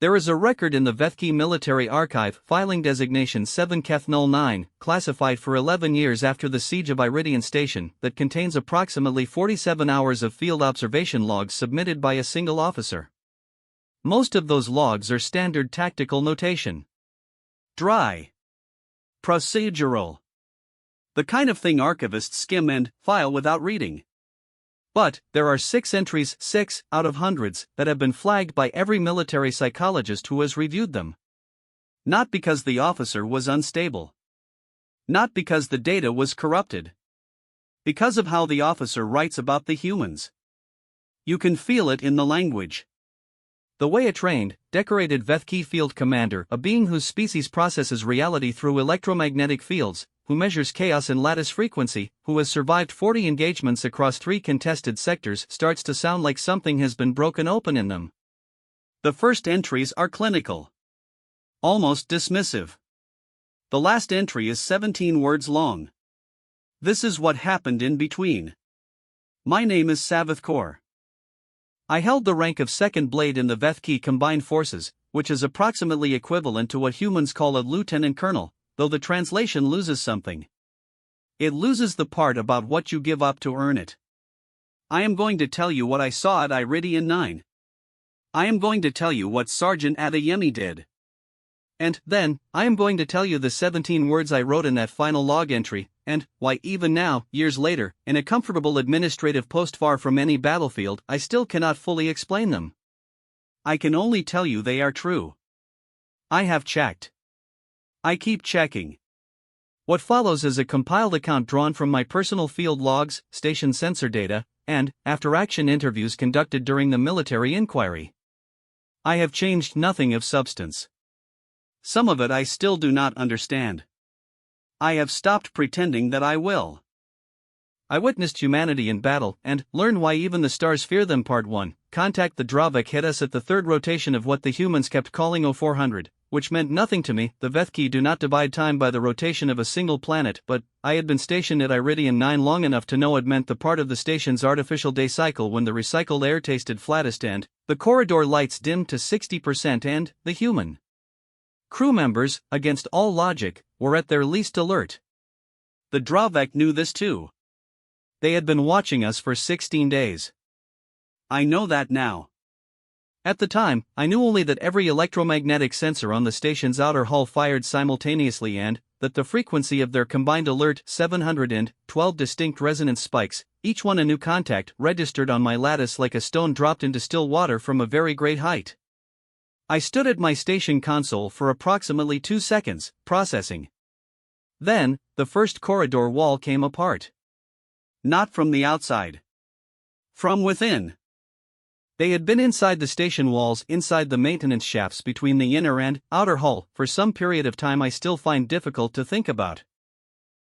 There is a record in the Vethki Military Archive, filing designation 7-09, classified for 11 years after the siege of Iridian Station, that contains approximately 47 hours of field observation logs submitted by a single officer. Most of those logs are standard tactical notation. Dry. Procedural. The kind of thing archivists skim and file without reading. But there are 6 entries, 6 out of hundreds, that have been flagged by every military psychologist who has reviewed them. Not because the officer was unstable. Not because the data was corrupted. Because of how the officer writes about the humans. You can feel it in the language. The way a trained, decorated Vethki field commander, a being whose species processes reality through electromagnetic fields, who measures chaos and lattice frequency, who has survived 40 engagements across 3 contested sectors, starts to sound like something has been broken open in them. The first entries are clinical. Almost dismissive. The last entry is 17 words long. This is what happened in between. My name is Savithkor. I held the rank of second blade in the Vethki Combined Forces, which is approximately equivalent to what humans call a lieutenant colonel, though the translation loses something. It loses the part about what you give up to earn it. I am going to tell you what I saw at Iridian 9. I am going to tell you what Sergeant Adeyemi did. And then, I am going to tell you the 17 words I wrote in that final log entry, and why even now, years later, in a comfortable administrative post far from any battlefield, I still cannot fully explain them. I can only tell you they are true. I have checked. I keep checking. What follows is a compiled account drawn from my personal field logs, station sensor data, and after-action interviews conducted during the military inquiry. I have changed nothing of substance. Some of it I still do not understand. I have stopped pretending that I will. I witnessed humanity in battle and learned why even the stars fear them. Part 1. Contact the Dravik hit us at the third rotation of what the humans kept calling 0400, which meant nothing to me. The Vethki do not divide time by the rotation of a single planet, but I had been stationed at Iridian 9 long enough to know it meant the part of the station's artificial day cycle when the recycled air tasted flattest and the corridor lights dimmed to 60% and the human crew members, against all logic, were at their least alert. The Dravik knew this too. They had been watching us for 16 days. I know that now. At the time, I knew only that every electromagnetic sensor on the station's outer hull fired simultaneously and that the frequency of their combined alert 712 distinct resonance spikes, each one a new contact, registered on my lattice like a stone dropped into still water from a very great height. I stood at my station console for approximately 2 seconds, processing. Then, the first corridor wall came apart. Not from the outside. From within. They had been inside the station walls, inside the maintenance shafts between the inner and outer hull, for some period of time I still find difficult to think about.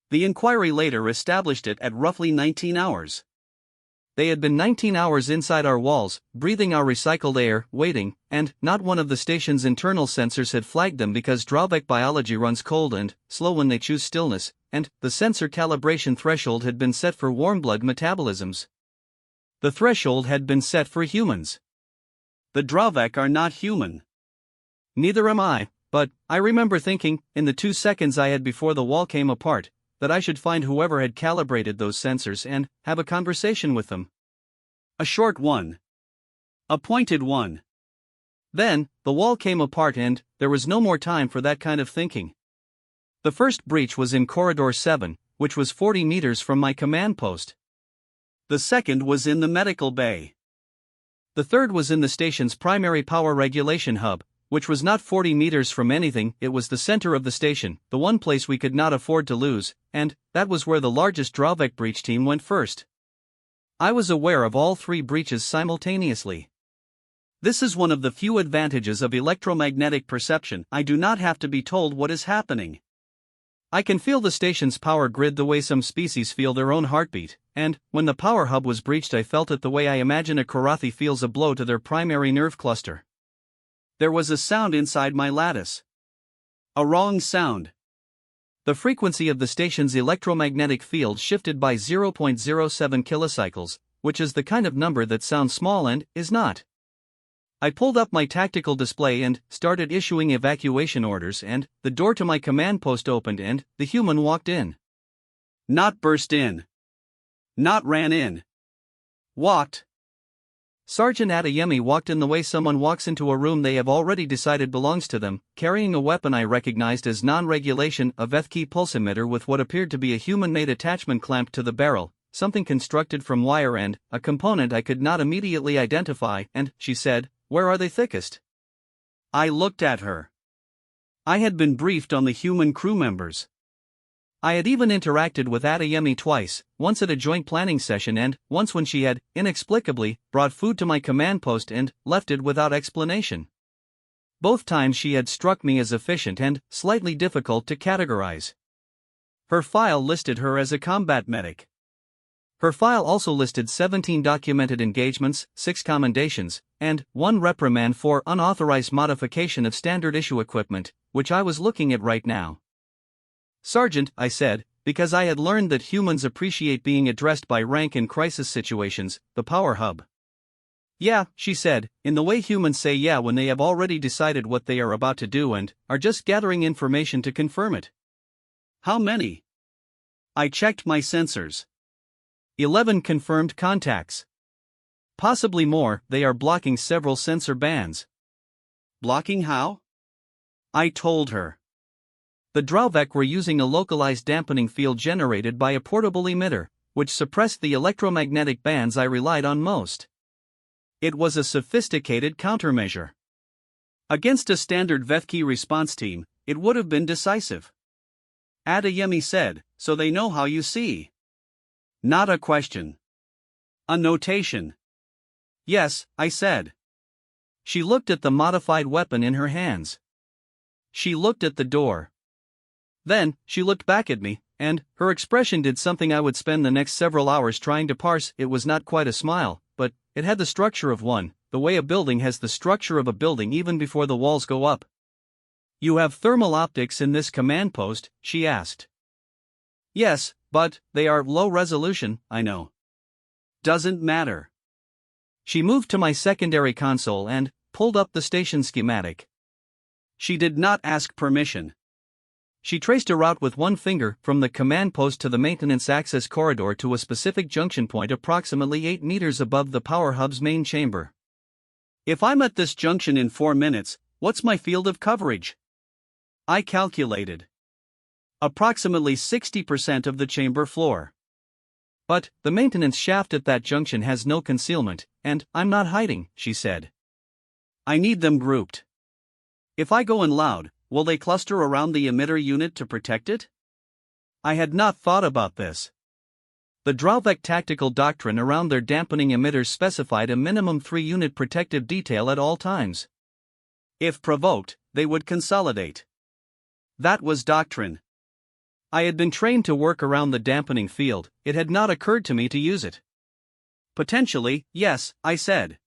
The inquiry later established it at roughly 19 hours. They had been 19 hours inside our walls, breathing our recycled air, waiting, and not one of the station's internal sensors had flagged them because Dravik biology runs cold and slow when they choose stillness, and the sensor calibration threshold had been set for warm blood metabolisms. The threshold had been set for humans. The Dravik are not human. Neither am I, but I remember thinking, in the 2 seconds I had before the wall came apart, that I should find whoever had calibrated those sensors and have a conversation with them. A short one. A pointed one. Then, the wall came apart and there was no more time for that kind of thinking. The first breach was in Corridor 7, which was 40 meters from my command post. The second was in the medical bay. The third was in the station's primary power regulation hub, which was not 40 meters from anything. It was the center of the station, the one place we could not afford to lose, and that was where the largest Dravik breach team went first. I was aware of all 3 breaches simultaneously. This is one of the few advantages of electromagnetic perception. I do not have to be told what is happening. I can feel the station's power grid the way some species feel their own heartbeat, and when the power hub was breached I felt it the way I imagine a Karathi feels a blow to their primary nerve cluster. There was a sound inside my lattice. A wrong sound. The frequency of the station's electromagnetic field shifted by 0.07 kilocycles, which is the kind of number that sounds small and is not. I pulled up my tactical display and started issuing evacuation orders, and the door to my command post opened and the human walked in. Not burst in. Not ran in. Walked. Sergeant Adeyemi walked in the way someone walks into a room they have already decided belongs to them, carrying a weapon I recognized as non-regulation, a Vethki pulse emitter with what appeared to be a human-made attachment clamped to the barrel, something constructed from wire and a component I could not immediately identify, and she said, "Where are they thickest?" I looked at her. I had been briefed on the human crew members. I had even interacted with Adeyemi twice, once at a joint planning session and once when she had, inexplicably, brought food to my command post and left it without explanation. Both times she had struck me as efficient and slightly difficult to categorize. Her file listed her as a combat medic. Her file also listed 17 documented engagements, 6 commendations, and 1 reprimand for unauthorized modification of standard issue equipment, which I was looking at right now. "Sergeant," I said, because I had learned that humans appreciate being addressed by rank in crisis situations, the power hub. "Yeah," she said, in the way humans say yeah when they have already decided what they are about to do and are just gathering information to confirm it. "How many?" I checked my sensors. 11 confirmed contacts. Possibly more, they are blocking several sensor bands. "Blocking how?" I told her. The Drauvac were using a localized dampening field generated by a portable emitter, which suppressed the electromagnetic bands I relied on most. It was a sophisticated countermeasure. Against a standard Vethki response team, it would have been decisive. Adeyemi said, "So they know how you see." Not a question. A notation. "Yes," I said. She looked at the modified weapon in her hands. She looked at the door. Then, she looked back at me, and her expression did something I would spend the next several hours trying to parse. It was not quite a smile, but it had the structure of one, the way a building has the structure of a building even before the walls go up. "You have thermal optics in this command post?" she asked. "Yes, but they are low resolution, I know." "Doesn't matter." She moved to my secondary console and pulled up the station schematic. She did not ask permission. She traced a route with one finger from the command post to the maintenance access corridor to a specific junction point approximately 8 meters above the power hub's main chamber. "If I'm at this junction in 4 minutes, what's my field of coverage?" I calculated. Approximately 60% of the chamber floor. "But the maintenance shaft at that junction has no concealment, and I'm not hiding," she said. "I need them grouped. If I go in loud, will they cluster around the emitter unit to protect it?" I had not thought about this. The Drauvac tactical doctrine around their dampening emitters specified a minimum 3-unit protective detail at all times. If provoked, they would consolidate. That was doctrine. I had been trained to work around the dampening field, it had not occurred to me to use it. "Potentially, yes," I said.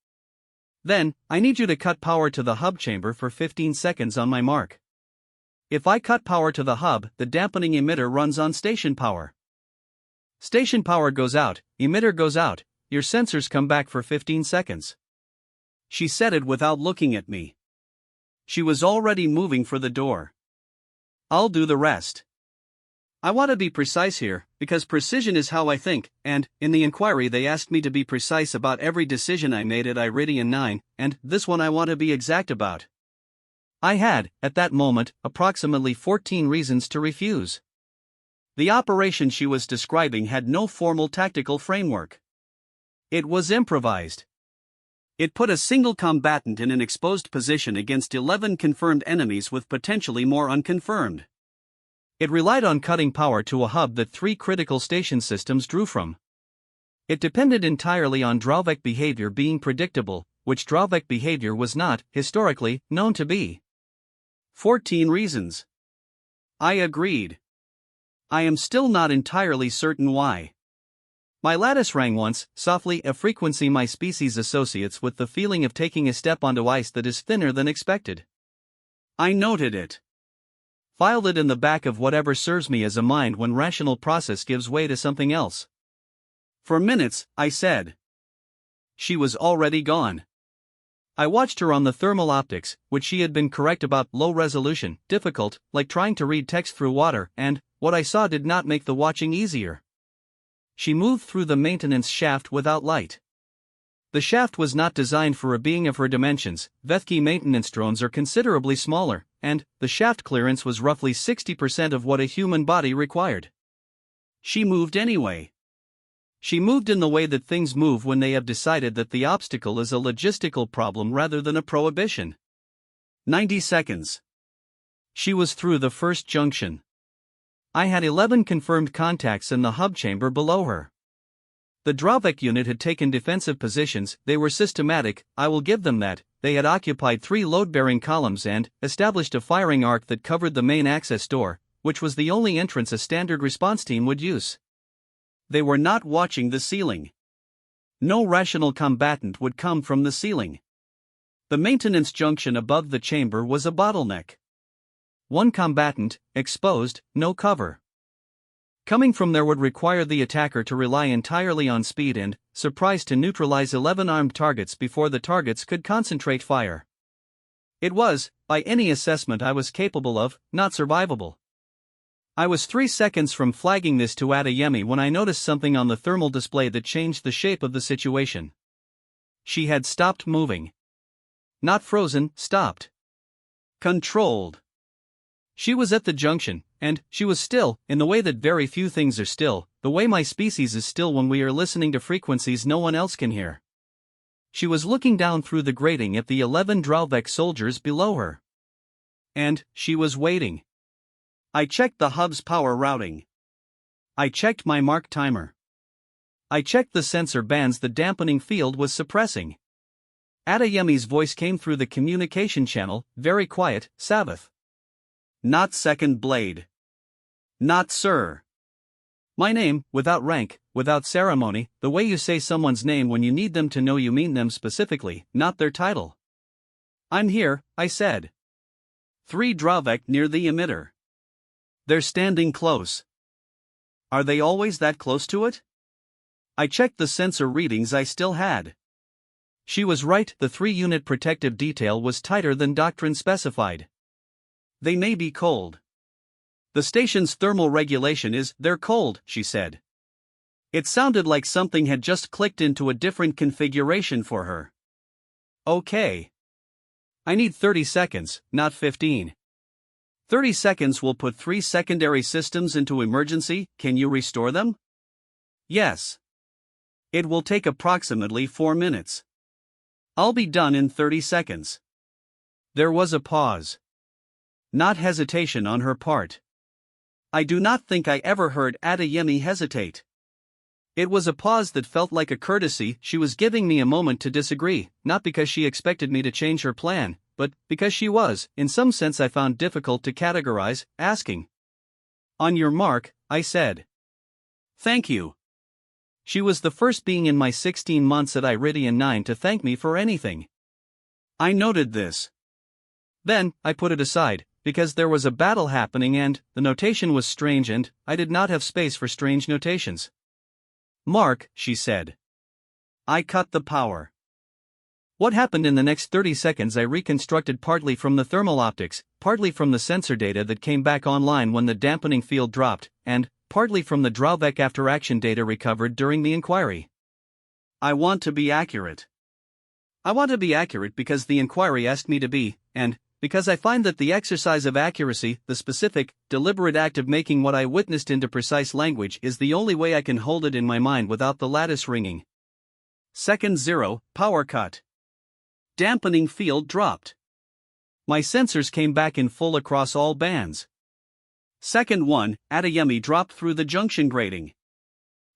"Then, I need you to cut power to the hub chamber for 15 seconds on my mark. If I cut power to the hub, the dampening emitter runs on station power. Station power goes out, emitter goes out, your sensors come back for 15 seconds. She said it without looking at me. She was already moving for the door. "I'll do the rest." I want to be precise here, because precision is how I think, and, in the inquiry they asked me to be precise about every decision I made at Iridian 9, and this one I want to be exact about. I had, at that moment, approximately 14 reasons to refuse. The operation she was describing had no formal tactical framework. It was improvised. It put a single combatant in an exposed position against 11 confirmed enemies with potentially more unconfirmed. It relied on cutting power to a hub that 3 critical station systems drew from. It depended entirely on Drauvac behavior being predictable, which Drauvac behavior was not, historically, known to be. 14 reasons. I agreed. I am still not entirely certain why. My lattice rang once, softly, a frequency my species associates with the feeling of taking a step onto ice that is thinner than expected. I noted it. Filed it in the back of whatever serves me as a mind when rational process gives way to something else. "For minutes," I said. She was already gone. I watched her on the thermal optics, which she had been correct about, low resolution, difficult, like trying to read text through water, and what I saw did not make the watching easier. She moved through the maintenance shaft without light. The shaft was not designed for a being of her dimensions. Vethki maintenance drones are considerably smaller, and the shaft clearance was roughly 60% of what a human body required. She moved anyway. She moved in the way that things move when they have decided that the obstacle is a logistical problem rather than a prohibition. 90 seconds. She was through the first junction. I had 11 confirmed contacts in the hub chamber below her. The Dravek unit had taken defensive positions. They were systematic, I will give them that. They had occupied 3 load-bearing columns and established a firing arc that covered the main access door, which was the only entrance a standard response team would use. They were not watching the ceiling. No rational combatant would come from the ceiling. The maintenance junction above the chamber was a bottleneck. One combatant, exposed, no cover. Coming from there would require the attacker to rely entirely on speed and surprise to neutralize 11 armed targets before the targets could concentrate fire. It was, by any assessment I was capable of, not survivable. I was 3 seconds from flagging this to Adeyemi when I noticed something on the thermal display that changed the shape of the situation. She had stopped moving. Not frozen, stopped. Controlled. She was at the junction, and she was still, in the way that very few things are still, the way my species is still when we are listening to frequencies no one else can hear. She was looking down through the grating at the 11 Dravek soldiers below her. And she was waiting. I checked the hub's power routing. I checked my mark timer. I checked the sensor bands the dampening field was suppressing. Adeyemi's voice came through the communication channel, very quiet, Sabbath. Not second blade. Not sir. My name, without rank, without ceremony, the way you say someone's name when you need them to know you mean them specifically, not their title. I'm here, I said. 3 Dravek near the emitter. They're standing close. Are they always that close to it? I checked the sensor readings I still had. She was right, the 3-unit protective detail was tighter than doctrine specified. They may be cold. The station's thermal regulation is, they're cold, she said. It sounded like something had just clicked into a different configuration for her. Okay. I need 30 seconds, not 15. 30 seconds will put 3 secondary systems into emergency. Can you restore them? Yes. It will take approximately 4 minutes. I'll be done in 30 seconds. There was a pause. Not hesitation on her part. I do not think I ever heard Adeyemi hesitate. It was a pause that felt like a courtesy. She was giving me a moment to disagree, not because she expected me to change her plan, but because she was, in some sense I found difficult to categorize, asking. On your mark, I said. Thank you. She was the first being in my 16 months at Iridian 9 to thank me for anything. I noted this. Then, I put it aside, because there was a battle happening and the notation was strange and I did not have space for strange notations. Mark, she said. I cut the power. What happened in the next 30 seconds I reconstructed partly from the thermal optics, partly from the sensor data that came back online when the dampening field dropped, and partly from the Dravek after-action data recovered during the inquiry. I want to be accurate. I want to be accurate because the inquiry asked me to be, and because I find that the exercise of accuracy, the specific, deliberate act of making what I witnessed into precise language, is the only way I can hold it in my mind without the lattice ringing. Second 0, power cut. Dampening field dropped. My sensors came back in full across all bands. Second 1, Adeyemi dropped through the junction grating.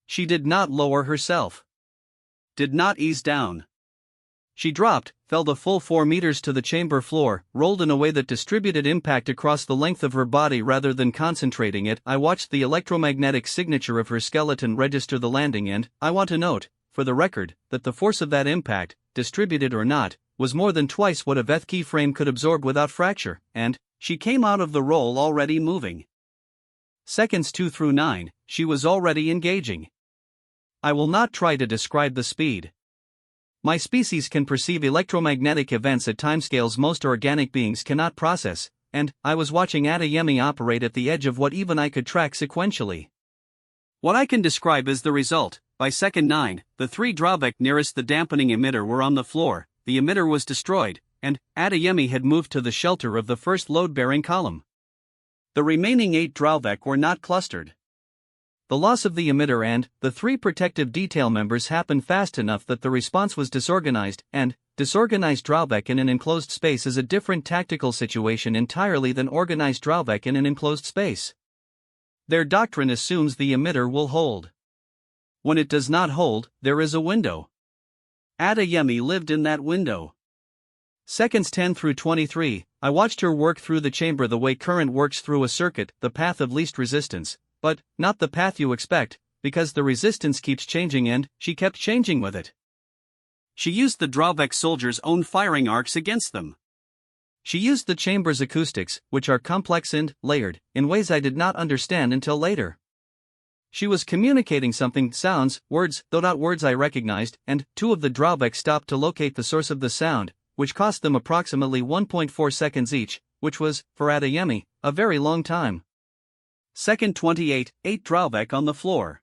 She did not lower herself. Did not ease down. She dropped, fell the full 4 meters to the chamber floor, rolled in a way that distributed impact across the length of her body rather than concentrating it. I watched the electromagnetic signature of her skeleton register the landing and, I want to note, for the record, that the force of that impact, distributed or not, was more than twice what a Vethki frame could absorb without fracture, and she came out of the roll already moving. Seconds 2 through 9, she was already engaging. I will not try to describe the speed. My species can perceive electromagnetic events at timescales most organic beings cannot process, and I was watching Adeyemi operate at the edge of what even I could track sequentially. What I can describe is the result. By second 9, the 3 drawback nearest the dampening emitter were on the floor, the emitter was destroyed, and Adeyemi had moved to the shelter of the first load-bearing column. The remaining 8 drawback were not clustered. The loss of the emitter and the 3 protective detail members happened fast enough that the response was disorganized, and disorganized drawback in an enclosed space is a different tactical situation entirely than organized drawback in an enclosed space. Their doctrine assumes the emitter will hold. When it does not hold, there is a window. Adeyemi lived in that window. Seconds 10 through 23, I watched her work through the chamber the way current works through a circuit, the path of least resistance, but not the path you expect, because the resistance keeps changing and she kept changing with it. She used the drawback soldiers' own firing arcs against them. She used the chamber's acoustics, which are complex and layered, in ways I did not understand until later. She was communicating something, sounds, words, though not words I recognized, and 2 of the drawbacks stopped to locate the source of the sound, which cost them approximately 1.4 seconds each, which was, for Adeyemi, a very long time. Second 28, 8 drawback on the floor.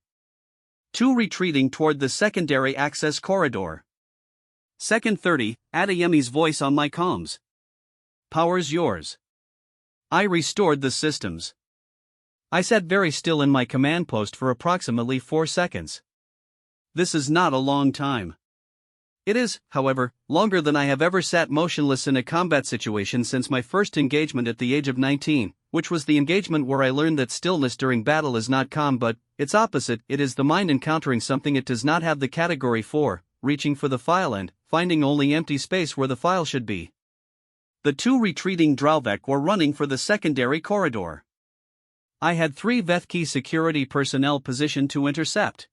2 retreating toward the secondary access corridor. Second 30, Adeyemi's voice on my comms. Power's yours. I restored the systems. I sat very still in my command post for approximately 4 seconds. This is not a long time. It is, however, longer than I have ever sat motionless in a combat situation since my first engagement at the age of 19, which was the engagement where I learned that stillness during battle is not calm but its opposite. It is the mind encountering something it does not have the category for, reaching for the file and finding only empty space where the file should be. The 2 retreating drawback were running for the secondary corridor. I had 3 Vethki security personnel positioned to intercept.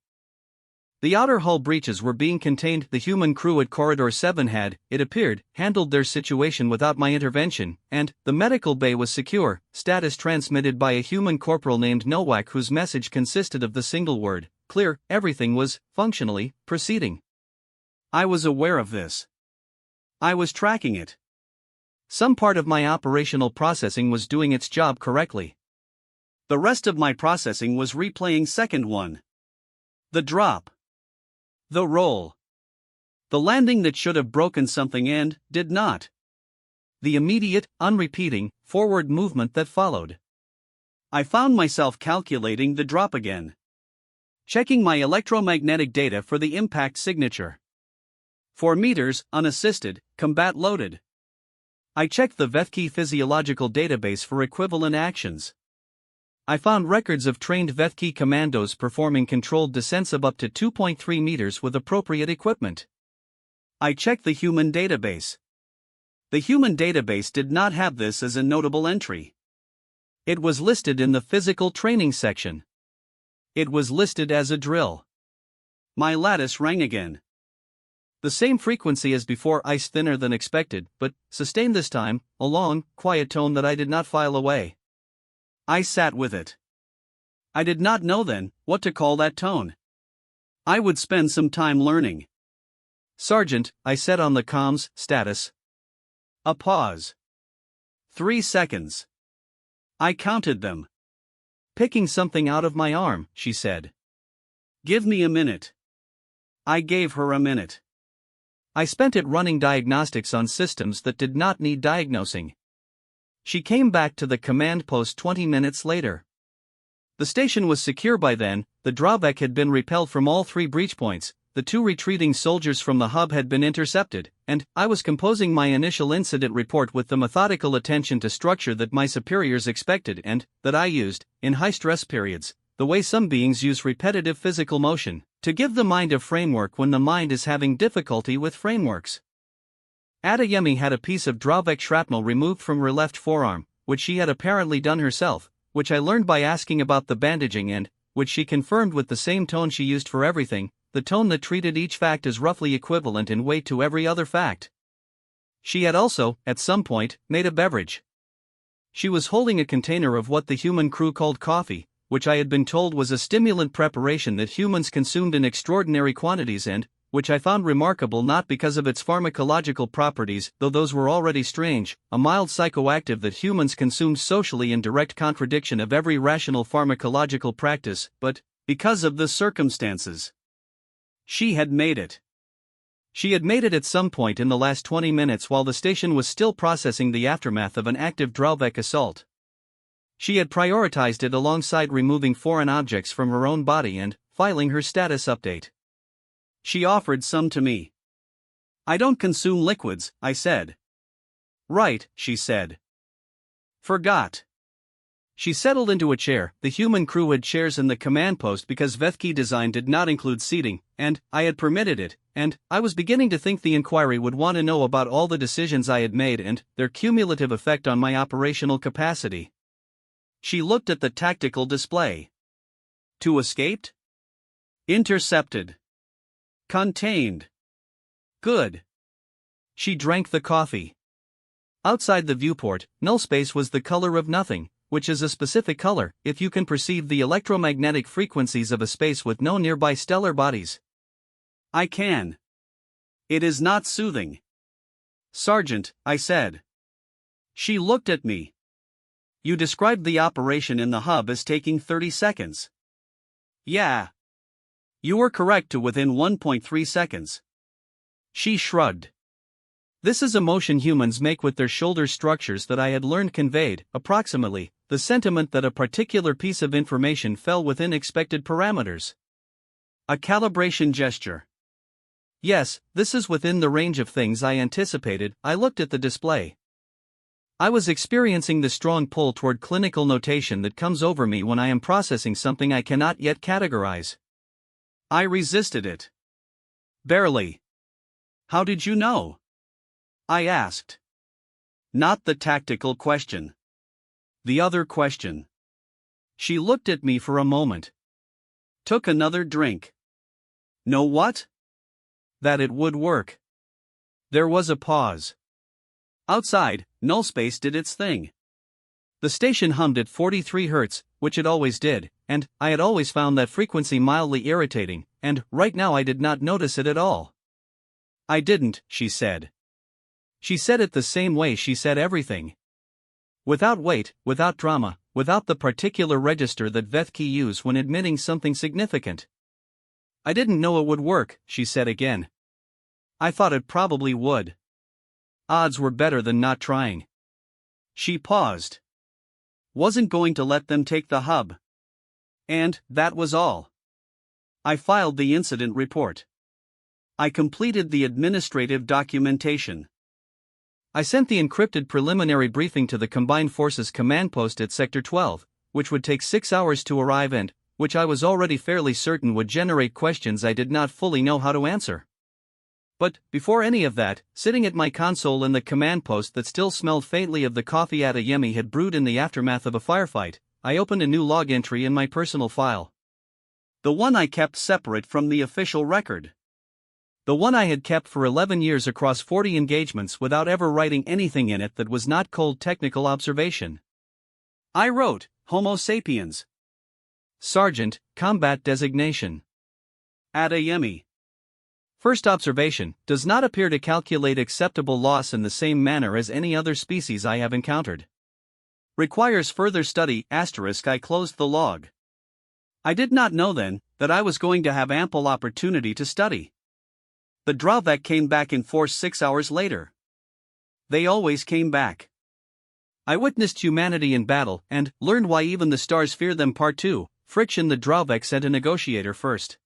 The outer hull breaches were being contained. The human crew at Corridor 7 had, it appeared, handled their situation without my intervention, and the medical bay was secure, status transmitted by a human corporal named Nowak whose message consisted of the single word, clear. Everything was, functionally, proceeding. I was aware of this. I was tracking it. Some part of my operational processing was doing its job correctly. The rest of my processing was replaying second 1. The drop. The roll. The landing that should have broken something and did not. The immediate, unrepeating, forward movement that followed. I found myself calculating the drop again. Checking my electromagnetic data for the impact signature. 4 meters, unassisted, combat loaded. I checked the Vethki physiological database for equivalent actions. I found records of trained Vethki commandos performing controlled descents of up to 2.3 meters with appropriate equipment. I checked the human database. The human database did not have this as a notable entry. It was listed in the physical training section. It was listed as a drill. My lattice rang again. The same frequency as before, ice thinner than expected, but sustained this time, a long, quiet tone that I did not file away. I sat with it. I did not know then what to call that tone. I would spend some time learning. Sergeant, I said on the comms, status. A pause. 3 seconds. I counted them. Picking something out of my arm, she said. Give me a minute. I gave her a minute. I spent it running diagnostics on systems that did not need diagnosing. She came back to the command post 20 minutes later. The station was secure by then, the drawback had been repelled from all 3 breach points, the 2 retreating soldiers from the hub had been intercepted, and I was composing my initial incident report with the methodical attention to structure that my superiors expected and that I used, in high-stress periods, the way some beings use repetitive physical motion, to give the mind a framework when the mind is having difficulty with frameworks. Adeyemi had a piece of drawback shrapnel removed from her left forearm, which she had apparently done herself, which I learned by asking about the bandaging and which she confirmed with the same tone she used for everything, the tone that treated each fact as roughly equivalent in weight to every other fact. She had also, at some point, made a beverage. She was holding a container of what the human crew called coffee, which I had been told was a stimulant preparation that humans consumed in extraordinary quantities and which I found remarkable not because of its pharmacological properties, though those were already strange, a mild psychoactive that humans consume socially in direct contradiction of every rational pharmacological practice, but because of the circumstances. She had made it. She had made it at some point in the last 20 minutes while the station was still processing the aftermath of an active Dralvek assault. She had prioritized it alongside removing foreign objects from her own body and filing her status update. She offered some to me. "I don't consume liquids," I said. "Right," she said. "Forgot." She settled into a chair. The human crew had chairs in the command post because Vethki design did not include seating, and I had permitted it, and I was beginning to think the inquiry would want to know about all the decisions I had made and their cumulative effect on my operational capacity. She looked at the tactical display. "To escaped? Intercepted. Contained. Good." She drank the coffee. Outside the viewport, null space was the color of nothing, which is a specific color if you can perceive the electromagnetic frequencies of a space with no nearby stellar bodies. "I can. It is not soothing." "Sergeant," I said. She looked at me. "You described the operation in the hub as taking 30 seconds. Yeah. You were correct to within 1.3 seconds. She shrugged. "This is a motion humans make with their shoulder structures that I had learned conveyed, approximately, the sentiment that a particular piece of information fell within expected parameters. A calibration gesture. Yes, this is within the range of things I anticipated." I looked at the display. I was experiencing the strong pull toward clinical notation that comes over me when I am processing something I cannot yet categorize. I resisted it. "Barely." "How did you know?" I asked. Not the tactical question. The other question. She looked at me for a moment. Took another drink. "Know what?" "That it would work." There was a pause. Outside, null space did its thing. The station hummed at 43 Hz, which it always did, and I had always found that frequency mildly irritating, and right now I did not notice it at all. "I didn't," she said. She said it the same way she said everything. Without weight, without drama, without the particular register that Vethki use when admitting something significant. "I didn't know it would work," she said again. "I thought it probably would. Odds were better than not trying." She paused. "Wasn't going to let them take the hub." And that was all. I filed the incident report. I completed the administrative documentation. I sent the encrypted preliminary briefing to the Combined Forces Command Post at Sector 12, which would take 6 hours to arrive and which I was already fairly certain would generate questions I did not fully know how to answer. But, before any of that, sitting at my console in the command post that still smelled faintly of the coffee Adeyemi had brewed in the aftermath of a firefight, I opened a new log entry in my personal file. The one I kept separate from the official record. The one I had kept for 11 years across 40 engagements without ever writing anything in it that was not cold technical observation. I wrote, Homo sapiens. Sergeant, combat designation. Adeyemi. First observation, does not appear to calculate acceptable loss in the same manner as any other species I have encountered. Requires further study, *. I closed the log. I did not know then that I was going to have ample opportunity to study. The Dralvek came back in force 6 hours later. They always came back. I witnessed humanity in battle and learned why even the stars fear them. Part 2, Friction. The Dralvek sent a negotiator first.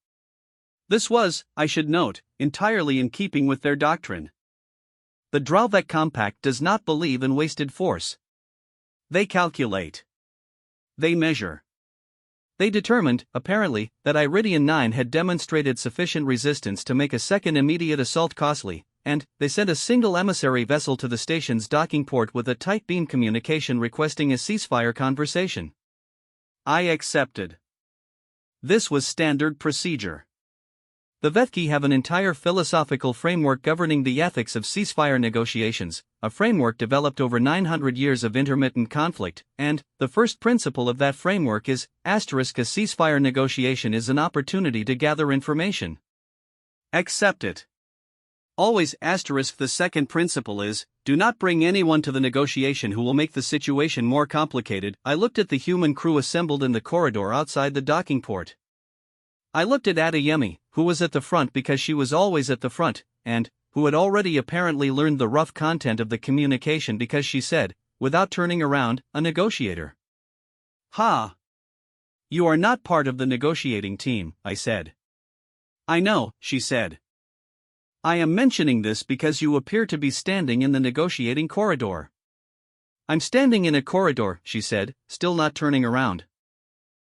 This was, I should note, entirely in keeping with their doctrine. The Dralvek Compact does not believe in wasted force. They calculate. They measure. They determined, apparently, that Iridian 9 had demonstrated sufficient resistance to make a second immediate assault costly, and they sent a single emissary vessel to the station's docking port with a tight beam communication requesting a ceasefire conversation. I accepted. This was standard procedure. The Vethki have an entire philosophical framework governing the ethics of ceasefire negotiations, a framework developed over 900 years of intermittent conflict, and the first principle of that framework is, *, a ceasefire negotiation is an opportunity to gather information. Accept it. Always asterisk the second principle is, do not bring anyone to the negotiation who will make the situation more complicated. I looked at the human crew assembled in the corridor outside the docking port. I looked at Adeyemi, who was at the front because she was always at the front, and who had already apparently learned the rough content of the communication because she said, without turning around, a negotiator. Ha! You are not part of the negotiating team, I said. I know, she said. I am mentioning this because you appear to be standing in the negotiating corridor. I'm standing in a corridor, she said, still not turning around.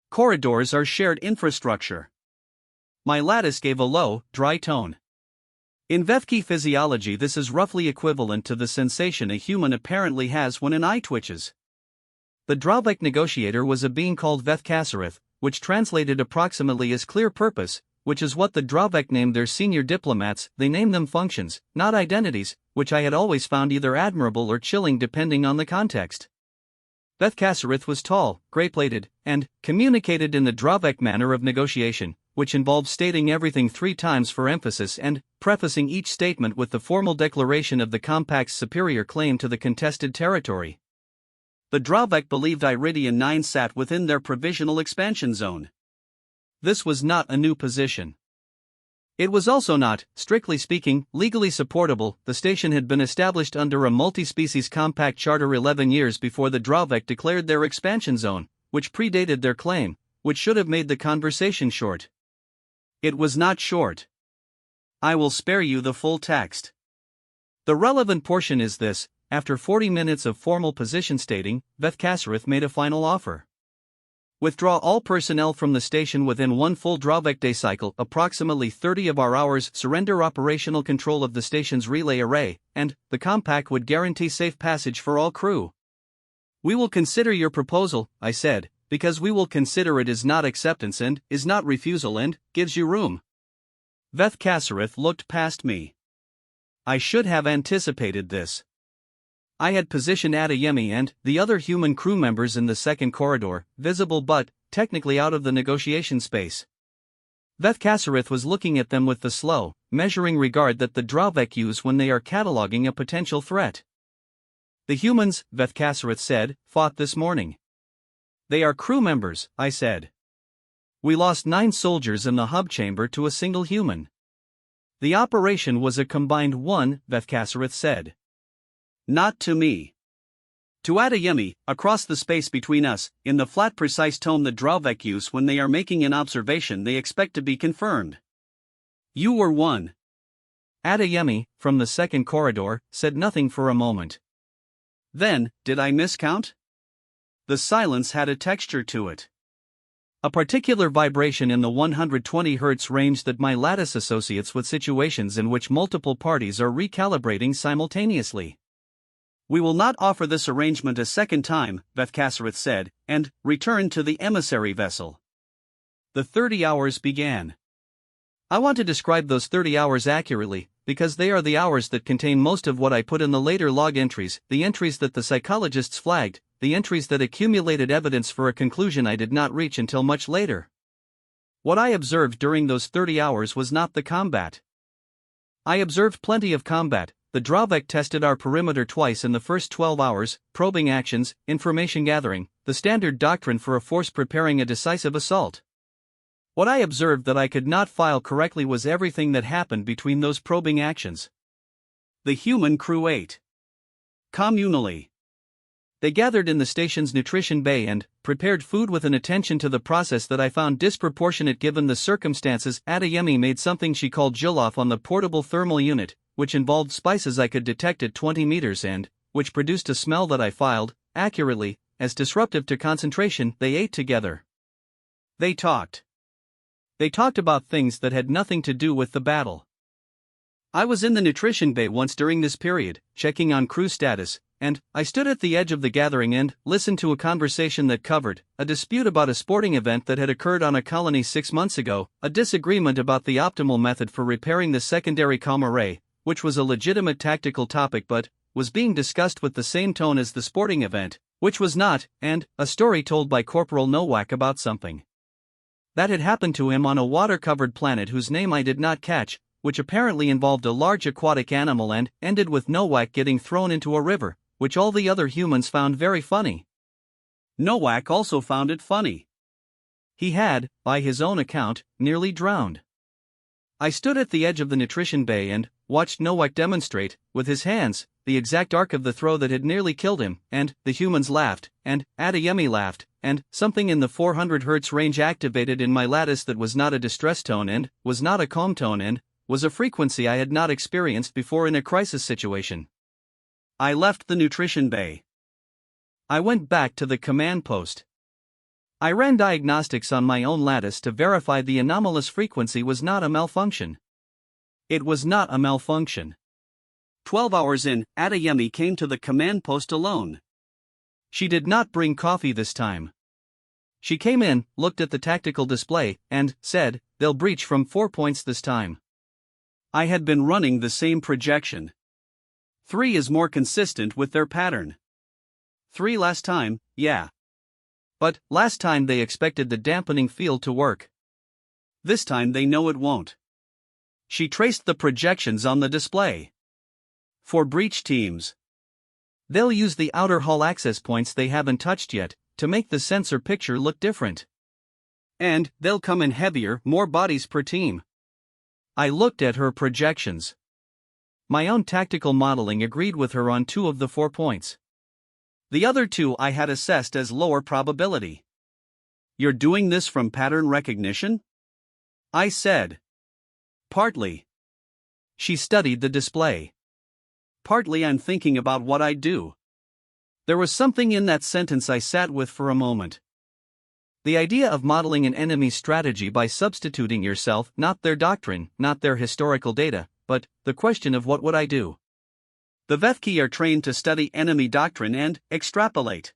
Corridors are shared infrastructure. My lattice gave a low, dry tone. In Vethki physiology, this is roughly equivalent to the sensation a human apparently has when an eye twitches. The Dravek negotiator was a being called Vethkasarith, which translated approximately as clear purpose, which is what the Dravek named their senior diplomats. They named them functions, not identities, which I had always found either admirable or chilling depending on the context. Vethkasarith was tall, gray-plated, and communicated in the Dravek manner of negotiation, which involved stating everything 3 times for emphasis and prefacing each statement with the formal declaration of the compact's superior claim to the contested territory. The Dravek believed Iridian 9 sat within their provisional expansion zone. This was not a new position. It was also not, strictly speaking, legally supportable. The station had been established under a multi-species compact charter 11 years before the Dravek declared their expansion zone, which predated their claim, which should have made the conversation short. It was not short. I will spare you the full text. The relevant portion is this: after 40 minutes of formal position stating, Vethkasarith made a final offer. Withdraw all personnel from the station within 1 full Dravek day cycle, approximately 30 of our hours, surrender operational control of the station's relay array, and the compact would guarantee safe passage for all crew. We will consider your proposal, I said, because we will consider it is not acceptance and is not refusal and gives you room. Vethkasarith looked past me. I should have anticipated this. I had positioned Adeyemi and the other human crew members in the second corridor, visible but technically out of the negotiation space. Vethkasarith was looking at them with the slow, measuring regard that the Dravek use when they are cataloging a potential threat. The humans, Vethkasarith said, fought this morning. They are crew members, I said. We lost 9 soldiers in the hub chamber to a single human. The operation was a combined one, Vethkasarith said. Not to me. To Adeyemi, across the space between us, in the flat precise tone the Dravek use when they are making an observation they expect to be confirmed. You were one. Adeyemi, from the second corridor, said nothing for a moment. Then, did I miscount? The silence had a texture to it. A particular vibration in the 120 Hz range that my lattice associates with situations in which multiple parties are recalibrating simultaneously. We will not offer this arrangement a second time, Vethkasarith said, and returned to the emissary vessel. The 30 hours began. I want to describe those 30 hours accurately, because they are the hours that contain most of what I put in the later log entries, the entries that the psychologists flagged, the entries that accumulated evidence for a conclusion I did not reach until much later. What I observed during those 30 hours was not the combat. I observed plenty of combat. The Dravek tested our perimeter twice in the first 12 hours, probing actions, information gathering, the standard doctrine for a force preparing a decisive assault. What I observed that I could not file correctly was everything that happened between those probing actions. The human crew ate. Communally. They gathered in the station's nutrition bay and prepared food with an attention to the process that I found disproportionate given the circumstances. Adeyemi made something she called jollof on the portable thermal unit, which involved spices I could detect at 20 meters and which produced a smell that I filed, accurately, as disruptive to concentration. They ate together. They talked. They talked about things that had nothing to do with the battle. I was in the nutrition bay once during this period, checking on crew status, and I stood at the edge of the gathering and listened to a conversation that covered a dispute about a sporting event that had occurred on a colony 6 months ago, a disagreement about the optimal method for repairing the secondary comm array, which was a legitimate tactical topic but was being discussed with the same tone as the sporting event, which was not, and a story told by Corporal Nowak about something that had happened to him on a water-covered planet whose name I did not catch, which apparently involved a large aquatic animal and ended with Nowak getting thrown into a river, which all the other humans found very funny. Nowak also found it funny. He had, by his own account, nearly drowned. I stood at the edge of the nutrition bay and watched Nowak demonstrate, with his hands, the exact arc of the throw that had nearly killed him, and the humans laughed, and Adeyemi laughed, and something in the 400 Hz range activated in my lattice that was not a distress tone and was not a calm tone and was a frequency I had not experienced before in a crisis situation. I left the nutrition bay. I went back to the command post. I ran diagnostics on my own lattice to verify the anomalous frequency was not a malfunction. It was not a malfunction. 12 hours in, Adeyemi came to the command post alone. She did not bring coffee this time. She came in, looked at the tactical display, and said, "They'll breach from 4 points this time." I had been running the same projection. 3 is more consistent with their pattern. 3 last time, yeah. But last time they expected the dampening field to work. This time they know it won't. She traced the projections on the display. For breach teams, they'll use the outer hull access points they haven't touched yet to make the sensor picture look different. And they'll come in heavier, more bodies per team. I looked at her projections. My own tactical modeling agreed with her on 2 of the 4 points. The other 2 I had assessed as lower probability. You're doing this from pattern recognition? I said. Partly. She studied the display. Partly I'm thinking about what I'd do. There was something in that sentence I sat with for a moment. The idea of modeling an enemy's strategy by substituting yourself, not their doctrine, not their historical data, but the question of what would I do? The Vethki are trained to study enemy doctrine and extrapolate.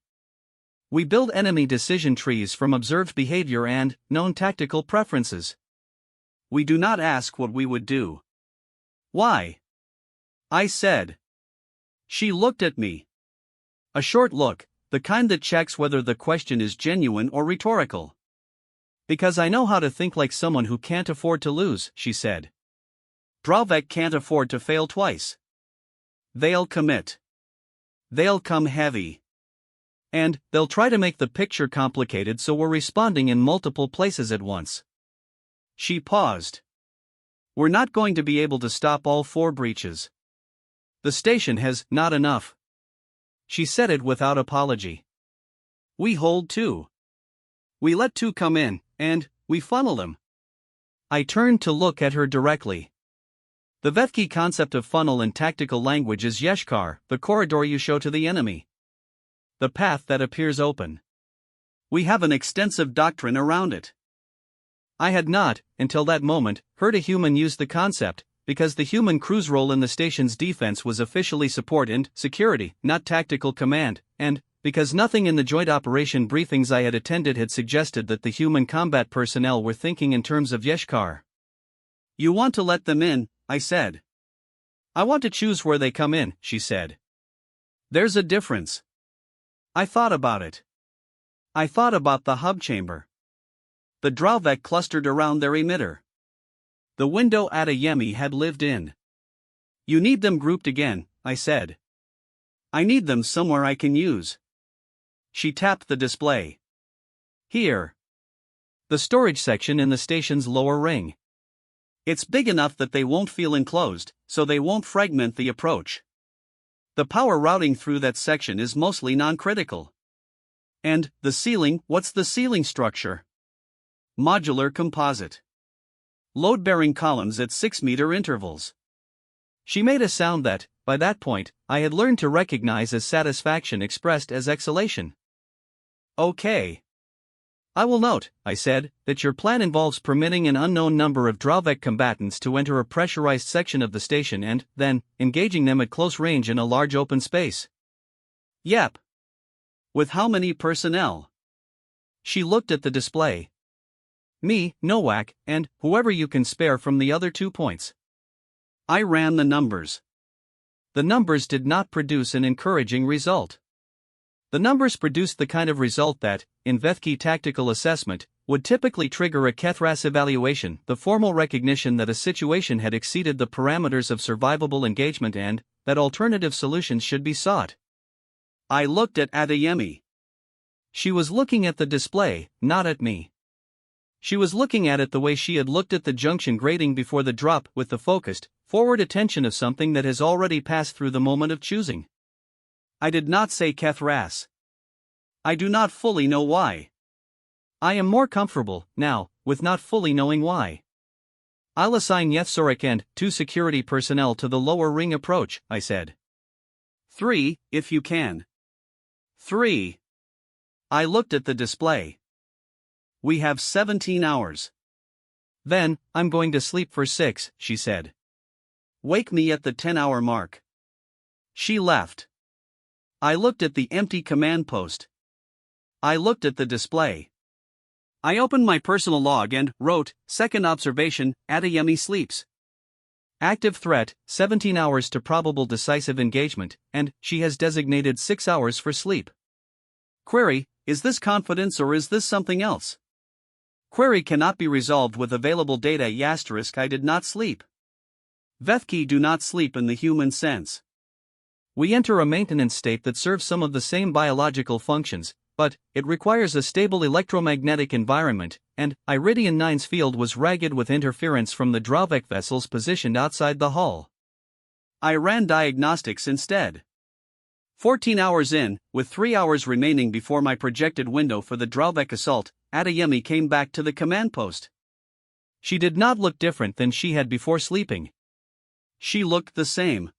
We build enemy decision trees from observed behavior and known tactical preferences. We do not ask what we would do. Why? I said. She looked at me. A short look, the kind that checks whether the question is genuine or rhetorical. Because I know how to think like someone who can't afford to lose, she said. Dravek can't afford to fail twice. They'll commit. They'll come heavy. And they'll try to make the picture complicated so we're responding in multiple places at once. She paused. We're not going to be able to stop all 4 breaches. The station has not enough. She said it without apology. We hold 2. We let 2 come in, and we funnel them. I turned to look at her directly. The Vethki concept of funnel in tactical language is Yeshkar, the corridor you show to the enemy. The path that appears open. We have an extensive doctrine around it. I had not, until that moment, heard a human use the concept, because the human crew's role in the station's defense was officially support and security, not tactical command, and because nothing in the joint operation briefings I had attended had suggested that the human combat personnel were thinking in terms of Yeshkar. You want to let them in, I said. I want to choose where they come in, she said. There's a difference. I thought about it. I thought about the hub chamber. The Dravek clustered around their emitter. The window Adeyemi had lived in. You need them grouped again, I said. I need them somewhere I can use. She tapped the display. Here. The storage section in the station's lower ring. It's big enough that they won't feel enclosed, so they won't fragment the approach. The power routing through that section is mostly non-critical. And the ceiling, what's the ceiling structure? Modular composite. Load-bearing columns at 6-meter intervals. She made a sound that, by that point, I had learned to recognize as satisfaction expressed as exhalation. Okay. I will note, I said, that your plan involves permitting an unknown number of Dravek combatants to enter a pressurized section of the station and, then, engaging them at close range in a large open space. Yep. With how many personnel? She looked at the display. Me, Nowak, and whoever you can spare from the other 2 points. I ran the numbers. The numbers did not produce an encouraging result. The numbers produced the kind of result that, in Vethki tactical assessment, would typically trigger a Kethras evaluation, the formal recognition that a situation had exceeded the parameters of survivable engagement and that alternative solutions should be sought. I looked at Adeyemi. She was looking at the display, not at me. She was looking at it the way she had looked at the junction grating before the drop, with the focused, forward attention of something that has already passed through the moment of choosing. I did not say Kethras. I do not fully know why. I am more comfortable, now, with not fully knowing why. I'll assign Yethzorik and 2 security personnel to the lower ring approach, I said. 3, if you can. 3. I looked at the display. We have 17 hours. Then, I'm going to sleep for 6, she said. Wake me at the 10-hour mark. She left. I looked at the empty command post. I looked at the display. I opened my personal log and wrote, second observation, Adeyemi sleeps. Active threat, 17 hours to probable decisive engagement, and she has designated 6 hours for sleep. Query, is this confidence or is this something else? Query cannot be resolved with available data. I did not sleep. Vethki do not sleep in the human sense. We enter a maintenance state that serves some of the same biological functions, but it requires a stable electromagnetic environment, and Iridian 9's field was ragged with interference from the Dravek vessels positioned outside the hull. I ran diagnostics instead. 14 hours in, with 3 hours remaining before my projected window for the Dravek assault, Adeyemi came back to the command post. She did not look different than she had before sleeping. She looked the same.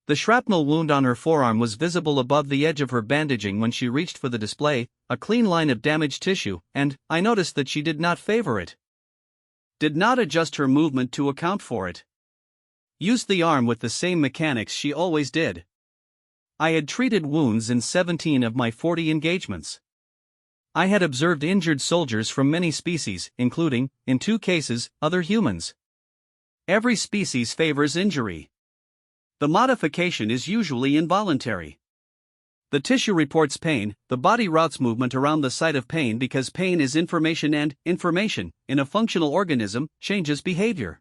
The shrapnel wound on her forearm was visible above the edge of her bandaging when she reached for the display, a clean line of damaged tissue, and I noticed that she did not favor it. Did not adjust her movement to account for it. Used the arm with the same mechanics she always did. I had treated wounds in 17 of my 40 engagements. I had observed injured soldiers from many species, including, in 2 cases, other humans. Every species favors injury. The modification is usually involuntary. The tissue reports pain, the body routes movement around the site of pain because pain is information and information, in a functional organism, changes behavior.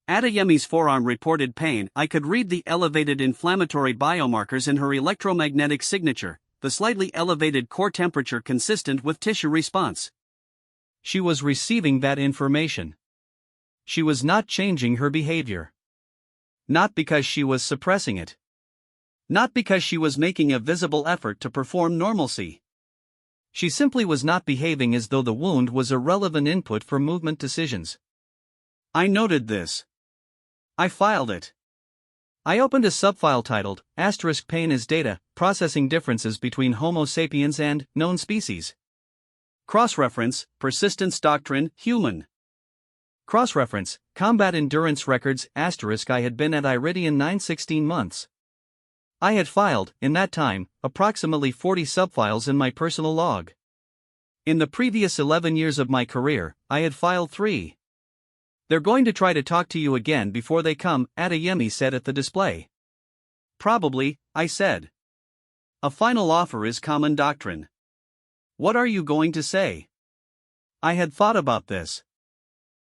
Adeyemi's forearm reported pain. I could read the elevated inflammatory biomarkers in her electromagnetic signature, the slightly elevated core temperature consistent with tissue response. She was receiving that information. She was not changing her behavior. Not because she was suppressing it. Not because she was making a visible effort to perform normalcy. She simply was not behaving as though the wound was a relevant input for movement decisions. I noted this. I filed it. I opened a subfile titled, *Pain as Data, Processing Differences Between Homo sapiens and Known Species. Cross-reference, Persistence Doctrine, Human. Cross-reference, Combat Endurance Records, *I had been at Iridian 9 16 months. I had filed, in that time, approximately 40 subfiles in my personal log. In the previous 11 years of my career, I had filed 3. They're going to try to talk to you again before they come, Adeyemi said at the display. Probably, I said. A final offer is common doctrine. What are you going to say? I had thought about this.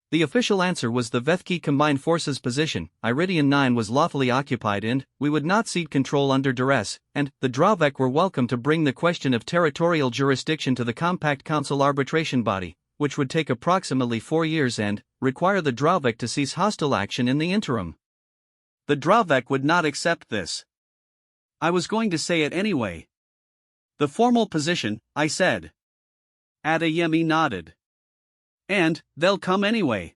The official answer was the Vethki Combined Forces position. Iridian 9 was lawfully occupied and we would not cede control under duress, and the Dravek were welcome to bring the question of territorial jurisdiction to the Compact Council arbitration body, which would take approximately 4 years and require the Dravek to cease hostile action in the interim. The Dravek would not accept this. I was going to say it anyway. The formal position, I said. Adeyemi nodded. And, they'll come anyway.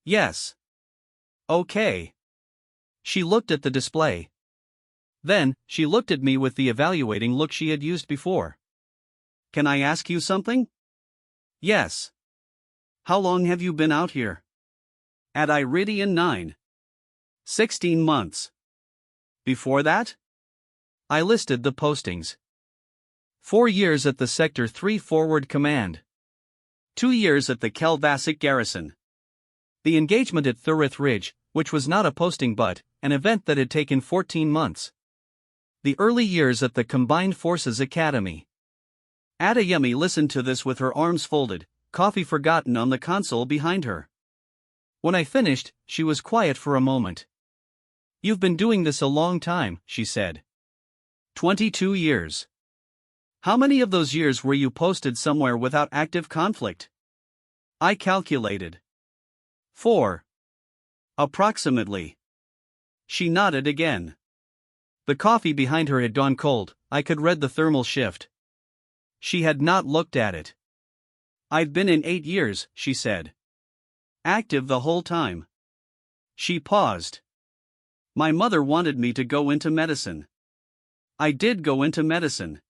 Yes. Okay. She looked at the display. Then, she looked at me with the evaluating look she had used before. Can I ask you something? Yes. How long have you been out here? At Iridian 9. 16 months. Before that? I listed the postings. 4 years at the Sector 3 Forward Command. 2 years at the Kelvasic Garrison. The engagement at Thurith Ridge, which was not a posting but an event that had taken 14 months. The early years at the Combined Forces Academy. Adeyemi listened to this with her arms folded, coffee forgotten on the console behind her. When I finished, she was quiet for a moment. "You've been doing this a long time," she said. 22 years. How many of those years were you posted somewhere without active conflict? I calculated. 4. Approximately. She nodded again. The coffee behind her had gone cold. I could read the thermal shift. She had not looked at it. "I've been in 8 years," she said. "Active the whole time." She paused. "My mother wanted me to go into medicine. I did go into medicine.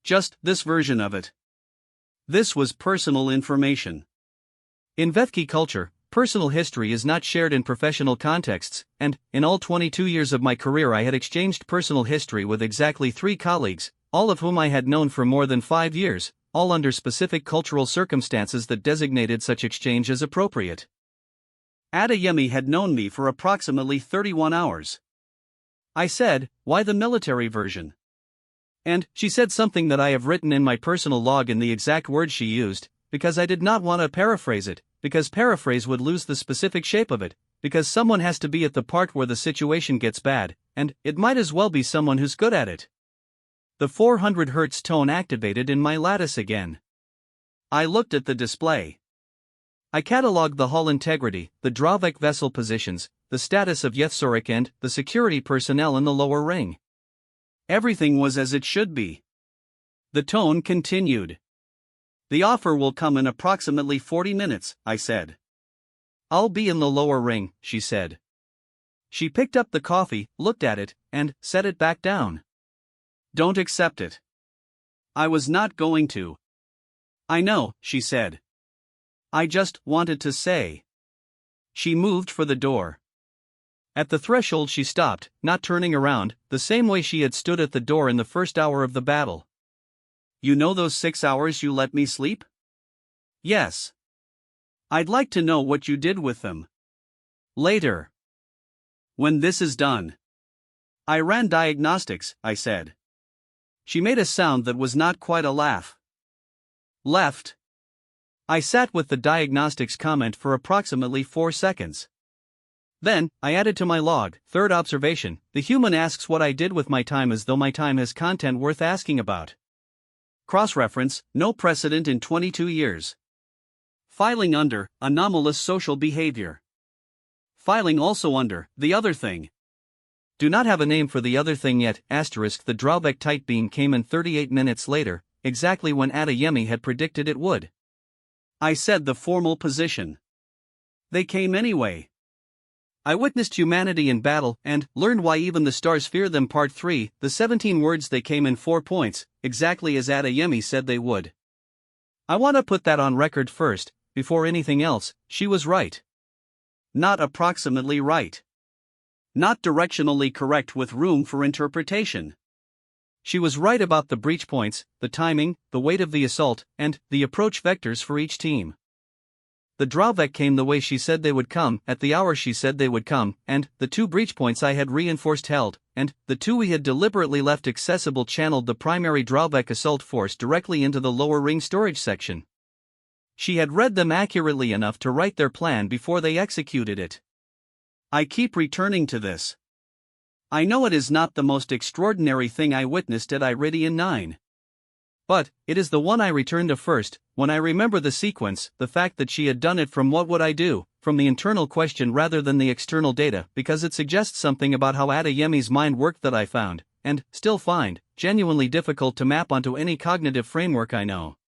Just this version of it." This was personal information. In Vethki culture, personal history is not shared in professional contexts, and, in all 22 years of my career, I had exchanged personal history with exactly 3 colleagues, all of whom I had known for more than 5 years, all under specific cultural circumstances that designated such exchange as appropriate. Adeyemi had known me for approximately 31 hours. I said, "Why the military version?" And she said something that I have written in my personal log in the exact words she used, because I did not want to paraphrase it, because paraphrase would lose the specific shape of it, because someone has to be at the part where the situation gets bad, and it might as well be someone who's good at it. The 400 Hz tone activated in my lattice again. I looked at the display. I catalogued the hull integrity, the Dravek vessel positions, the status of Yethzorik and the security personnel in the lower ring. Everything was as it should be. The tone continued. "The offer will come in approximately 40 minutes, I said. "I'll be in the lower ring," she said. She picked up the coffee, looked at it, and set it back down. "Don't accept it." I was not going to. "I know," she said. "I just wanted to say." She moved for the door. At the threshold she stopped, not turning around, the same way she had stood at the door in the first hour of the battle. "You know those 6 hours you let me sleep?" "Yes." "I'd like to know what you did with them." "Later. When this is done." "I ran diagnostics," I said. She made a sound that was not quite a laugh. "Left." I sat with the diagnostics comment for approximately 4 seconds. Then, I added to my log, third observation, the human asks what I did with my time as though my time has content worth asking about. Cross-reference, no precedent in 22 years. Filing under, anomalous social behavior. Filing also under, the other thing. Do not have a name for the other thing yet, asterisk the Dravek tight beam came in 38 minutes later, exactly when Adeyemi had predicted it would. I said the formal position. They came anyway. I witnessed humanity in battle and learned why even the stars fear them. Part 3, the 17 words they came in 4 points, exactly as Adeyemi said they would. I want to put that on record first, before anything else, she was right. Not approximately right. Not directionally correct with room for interpretation. She was right about the breach points, the timing, the weight of the assault, and the approach vectors for each team. The Dravek came the way she said they would come, at the hour she said they would come, and the 2 breach points I had reinforced held, and the 2 we had deliberately left accessible channeled the primary Dravek assault force directly into the lower ring storage section. She had read them accurately enough to write their plan before they executed it. I keep returning to this. I know it is not the most extraordinary thing I witnessed at Iridian 9. But, it is the one I return to first, when I remember the sequence, the fact that she had done it from what would I do, from the internal question rather than the external data, because it suggests something about how Adeyemi's mind worked that I found, and still find, genuinely difficult to map onto any cognitive framework I know.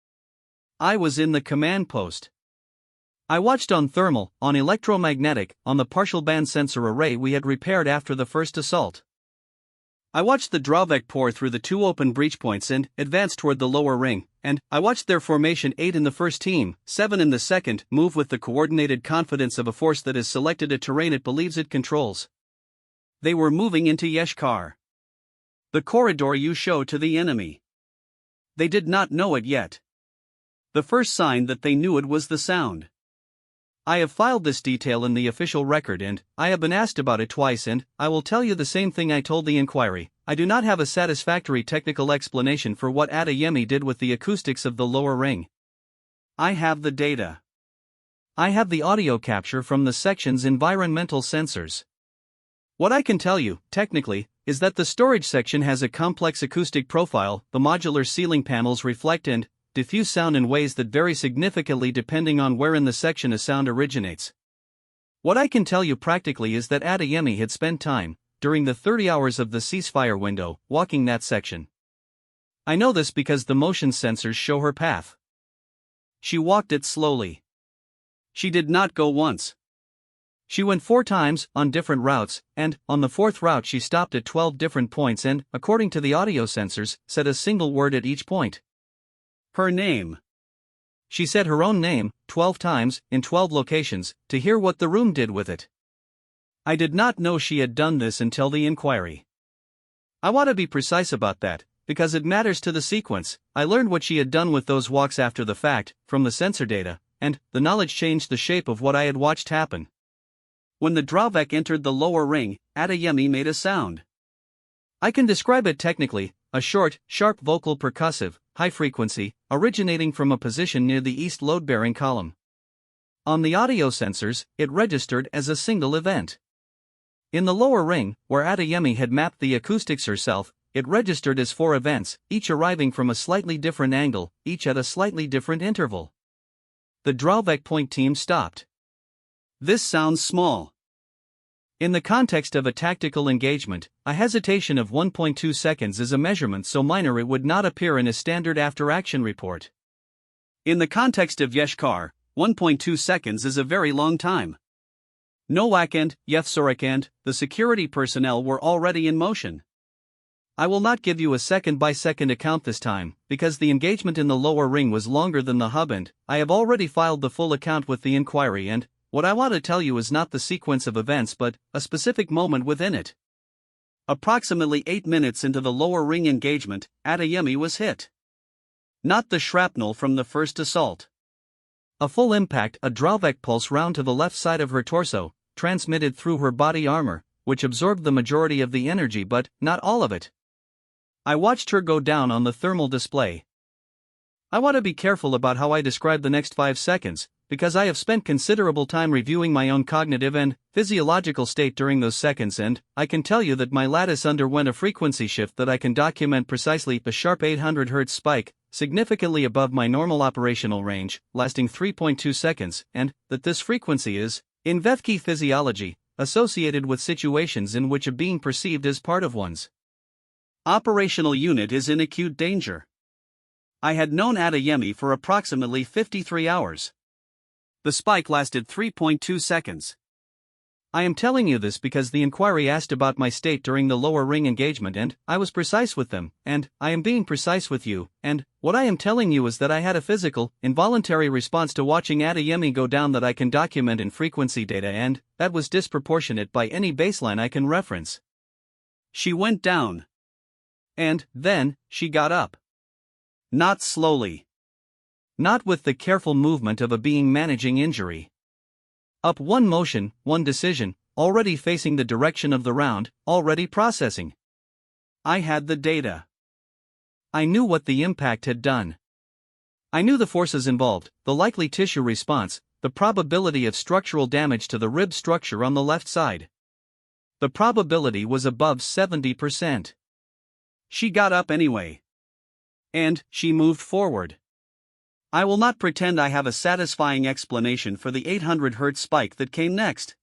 I was in the command post. I watched on thermal, on electromagnetic, on the partial band sensor array we had repaired after the first assault. I watched the Dravek pour through the 2 open breach points and advance toward the lower ring, and I watched their formation 8 in the first team, 7 in the second, move with the coordinated confidence of a force that has selected a terrain it believes it controls. They were moving into Yeshkar. The corridor you show to the enemy. They did not know it yet. The first sign that they knew it was the sound. I have filed this detail in the official record and I have been asked about it twice, and I will tell you the same thing I told the inquiry. I do not have a satisfactory technical explanation for what Adeyemi did with the acoustics of the lower ring. I have the data. I have the audio capture from the section's environmental sensors. What I can tell you, technically, is that the storage section has a complex acoustic profile. The modular ceiling panels reflect and diffuse sound in ways that vary significantly depending on where in the section a sound originates. What I can tell you practically is that Adeyemi had spent time, during the 30 hours of the ceasefire window, walking that section. I know this because the motion sensors show her path. She walked it slowly. She did not go once. She went 4 times, on different routes, and, on the 4th route she stopped at 12 different points and, according to the audio sensors, said a single word at each point. Her name. She said her own name, 12 times, in 12 locations, to hear what the room did with it. I did not know she had done this until the inquiry. I want to be precise about that, because it matters to the sequence. I learned what she had done with those walks after the fact, from the sensor data, and the knowledge changed the shape of what I had watched happen. When the Dravek entered the lower ring, Adeyemi made a sound. I can describe it technically, a short, sharp vocal percussive, high frequency, originating from a position near the east load-bearing column. On the audio sensors, it registered as a single event. In the lower ring, where Adeyemi had mapped the acoustics herself, it registered as 4 events, each arriving from a slightly different angle, each at a slightly different interval. The Dravek point team stopped. This sounds small. In the context of a tactical engagement, a hesitation of 1.2 seconds is a measurement so minor it would not appear in a standard after-action report. In the context of Yeshkar, 1.2 seconds is a very long time. Nowak and Yethsorek and the security personnel were already in motion. I will not give you a second-by-second account this time, because the engagement in the lower ring was longer than the hub and I have already filed the full account with the inquiry, and what I want to tell you is not the sequence of events but a specific moment within it. Approximately 8 minutes into the lower ring engagement, Adeyemi was hit. Not the shrapnel from the first assault. A full impact, a Dravek pulse round to the left side of her torso, transmitted through her body armor, which absorbed the majority of the energy but not all of it. I watched her go down on the thermal display. I want to be careful about how I describe the next 5 seconds, because I have spent considerable time reviewing my own cognitive and physiological state during those seconds, and I can tell you that my lattice underwent a frequency shift that I can document precisely, a sharp 800 Hz spike, significantly above my normal operational range, lasting 3.2 seconds, and that this frequency is, in Vethki physiology, associated with situations in which a being perceived as part of one's operational unit is in acute danger. I had known Adeyemi for approximately 53 hours. The spike lasted 3.2 seconds. I am telling you this because the inquiry asked about my state during the lower ring engagement and I was precise with them, and I am being precise with you, and what I am telling you is that I had a physical, involuntary response to watching Adeyemi go down that I can document in frequency data, and that was disproportionate by any baseline I can reference. She went down. And then, she got up. Not slowly. Not with the careful movement of a being managing injury. Up one motion, one decision, already facing the direction of the round, already processing. I had the data. I knew what the impact had done. I knew the forces involved, the likely tissue response, the probability of structural damage to the rib structure on the left side. The probability was above 70%. She got up anyway. And she moved forward. I will not pretend I have a satisfying explanation for the 800 Hz spike that came next.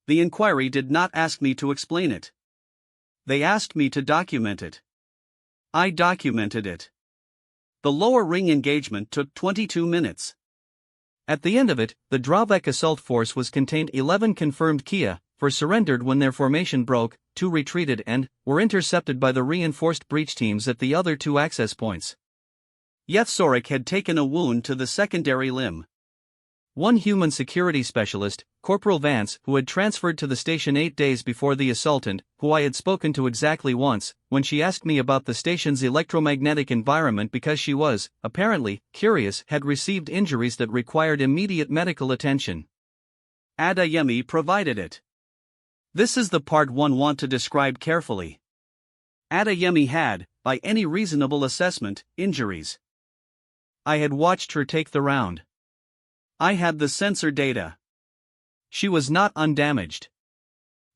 The inquiry did not ask me to explain it. They asked me to document it. I documented it. The lower ring engagement took 22 minutes. At the end of it, the Dravek assault force was contained. 11 confirmed Kia, for surrendered when their formation broke, 2 retreated and were intercepted by the reinforced breach teams at the other 2 access points. Yethsorek had taken a wound to the secondary limb. 1 human security specialist, Corporal Vance, who had transferred to the station 8 days before the assault and who I had spoken to exactly once, when she asked me about the station's electromagnetic environment because she was, apparently, curious, had received injuries that required immediate medical attention. Adeyemi provided it. This is the part one want to describe carefully. Adeyemi had, by any reasonable assessment, injuries. I had watched her take the round. I had the sensor data. She was not undamaged.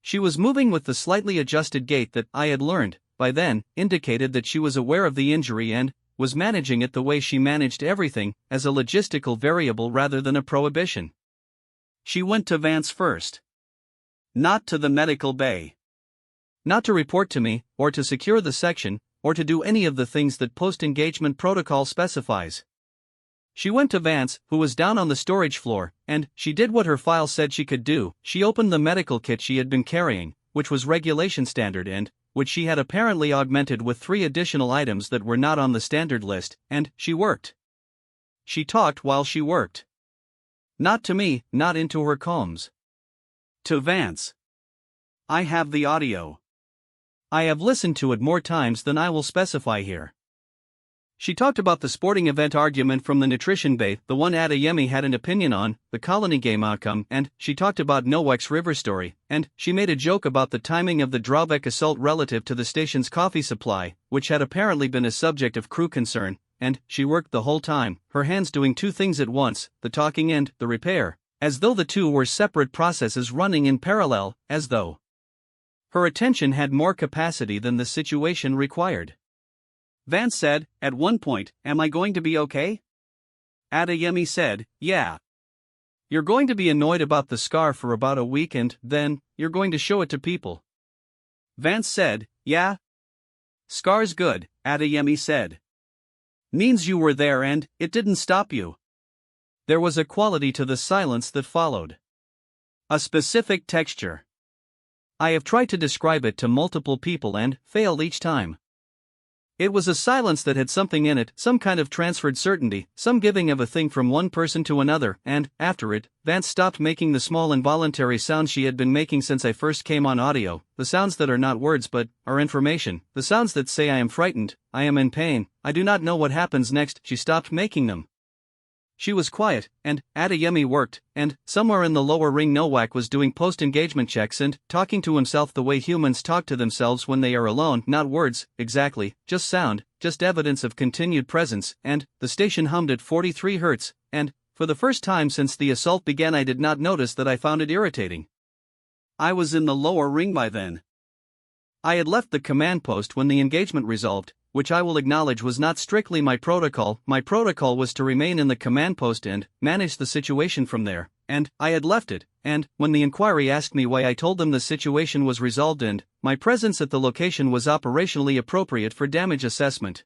She was moving with the slightly adjusted gait that I had learned, by then, indicated that she was aware of the injury and was managing it the way she managed everything, as a logistical variable rather than a prohibition. She went to Vance first. Not to the medical bay. Not to report to me, or to secure the section, or to do any of the things that post-engagement protocol specifies. She went to Vance, who was down on the storage floor, and she did what her file said she could do. She opened the medical kit she had been carrying, which was regulation standard and which she had apparently augmented with 3 additional items that were not on the standard list, and she worked. She talked while she worked. Not to me, not into her combs. To Vance. I have the audio. I have listened to it more times than I will specify here. She talked about the sporting event argument from the nutrition bay, the one Adeyemi had an opinion on, the colony game outcome, and she talked about Nowak's river story, and she made a joke about the timing of the Drawbeck assault relative to the station's coffee supply, which had apparently been a subject of crew concern, and she worked the whole time, her hands doing 2 things at once, the talking and the repair, as though the 2 were separate processes running in parallel, as though her attention had more capacity than the situation required. Vance said, at one point, "Am I going to be okay?" Adeyemi said, "Yeah. You're going to be annoyed about the scar for about a week and then, you're going to show it to people." Vance said, "Yeah. Scar's good," Adeyemi said. "Means you were there and it didn't stop you." There was a quality to the silence that followed. A specific texture. I have tried to describe it to multiple people and failed each time. It was a silence that had something in it, some kind of transferred certainty, some giving of a thing from one person to another, and, after it, Vance stopped making the small involuntary sounds she had been making since I first came on audio, the sounds that are not words but are information, the sounds that say I am frightened, I am in pain, I do not know what happens next. She stopped making them. She was quiet, and Adeyemi worked, and somewhere in the lower ring Nowak was doing post-engagement checks and talking to himself the way humans talk to themselves when they are alone, not words, exactly, just sound, just evidence of continued presence, and the station hummed at 43 Hz, and, for the first time since the assault began I did not notice that I found it irritating. I was in the lower ring by then. I had left the command post when the engagement resolved, which I will acknowledge was not strictly my protocol. My protocol was to remain in the command post and manage the situation from there, and I had left it, and when the inquiry asked me why I told them the situation was resolved and my presence at the location was operationally appropriate for damage assessment.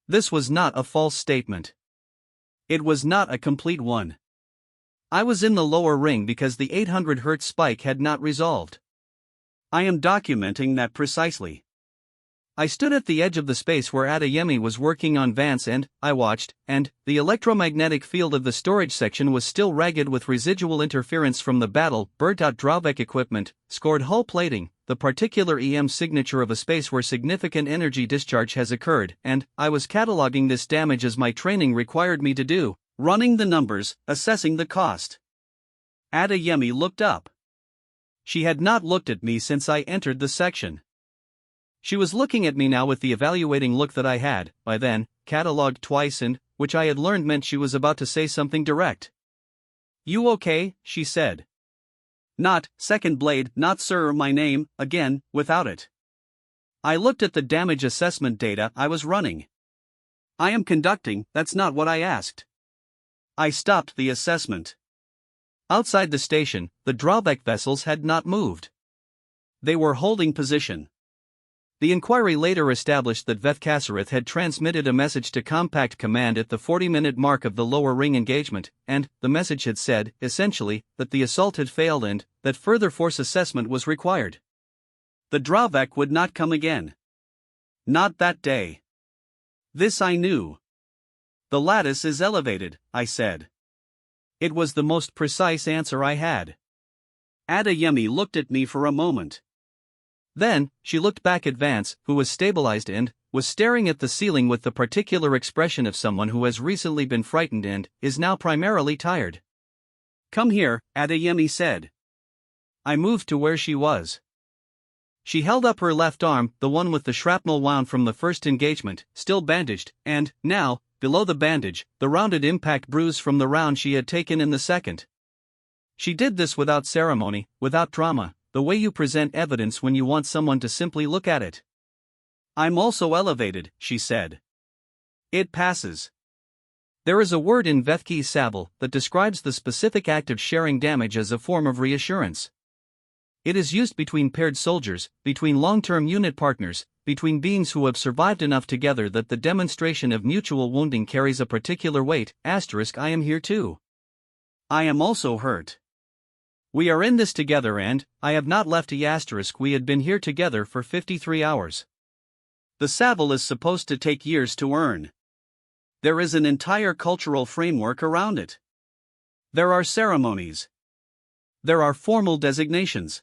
This was not a false statement. It was not a complete one. I was in the lower ring because the 800 Hz spike had not resolved. I am documenting that precisely. I stood at the edge of the space where Adeyemi was working on Vance and I watched, and the electromagnetic field of the storage section was still ragged with residual interference from the battle, burnt-out Drawbeck equipment, scored hull plating, the particular EM signature of a space where significant energy discharge has occurred, and I was cataloging this damage as my training required me to do, running the numbers, assessing the cost. Adeyemi looked up. She had not looked at me since I entered the section. She was looking at me now with the evaluating look that I had, by then, catalogued twice and, which I had learned meant she was about to say something direct. "You okay?" she said. Not, "Second blade, not sir, my name," again, without it. I looked at the damage assessment data I was running. "I am conducting," that's not what I asked. I stopped the assessment. Outside the station, the Drawbeck vessels had not moved. They were holding position. The inquiry later established that Veth Kassereth had transmitted a message to Compact Command at the 40-minute mark of the lower ring engagement, and the message had said, essentially, that the assault had failed and that further force assessment was required. The Drawbeck would not come again. Not that day. This I knew. "The lattice is elevated," I said. It was the most precise answer I had. Adeyemi looked at me for a moment. Then, she looked back at Vance, who was stabilized and was staring at the ceiling with the particular expression of someone who has recently been frightened and is now primarily tired. "Come here," Adeyemi said. I moved to where she was. She held up her left arm, the one with the shrapnel wound from the first engagement, still bandaged, and, now, below the bandage, the rounded impact bruise from the round she had taken in the second. She did this without ceremony, without drama, the way you present evidence when you want someone to simply look at it. I'm also elevated, she said. It passes. There is a word in Vethky's Sabal that describes the specific act of sharing damage as a form of reassurance. It is used between paired soldiers, between long-term unit partners, between beings who have survived enough together that the demonstration of mutual wounding carries a particular weight. *I am here too. I am also hurt. We are in this together and, I have not left *. We had been here together for 53 hours. The Sabal is supposed to take years to earn. There is an entire cultural framework around it. There are ceremonies. There are formal designations.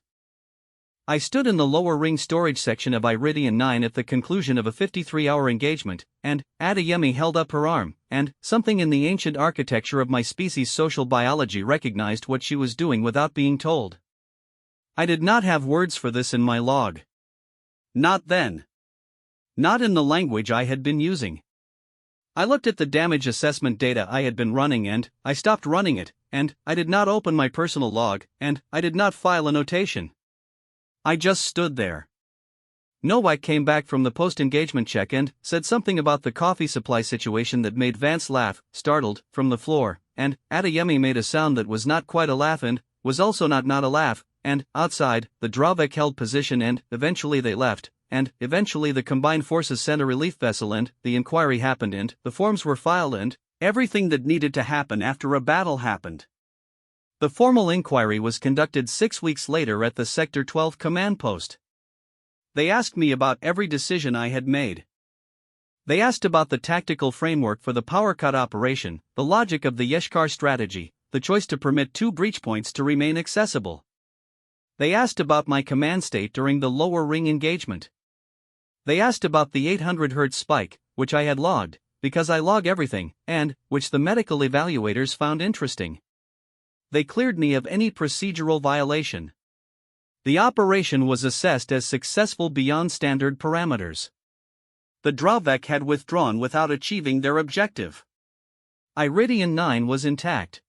I stood in the lower ring storage section of Iridian 9 at the conclusion of a 53-hour engagement, and Adeyemi held up her arm, and something in the ancient architecture of my species' social biology recognized what she was doing without being told. I did not have words for this in my log. Not then. Not in the language I had been using. I looked at the damage assessment data I had been running and I stopped running it, and I did not open my personal log, and I did not file a notation. I just stood there. Nowak came back from the post-engagement check and said something about the coffee supply situation that made Vance laugh, startled, from the floor, and Adeyemi made a sound that was not quite a laugh and was also not a laugh, and, outside, the Dravek held position and, eventually they left, and, eventually the combined forces sent a relief vessel and, the inquiry happened and, the forms were filed and, everything that needed to happen after a battle happened. The formal inquiry was conducted 6 weeks later at the Sector 12 command post. They asked me about every decision I had made. They asked about the tactical framework for the power cut operation, the logic of the Yeshkar strategy, the choice to permit 2 breach points to remain accessible. They asked about my command state during the lower ring engagement. They asked about the 800 Hz spike, which I had logged, because I log everything, and which the medical evaluators found interesting. They cleared me of any procedural violation. The operation was assessed as successful beyond standard parameters. The Dravek had withdrawn without achieving their objective. Iridian 9 was intact.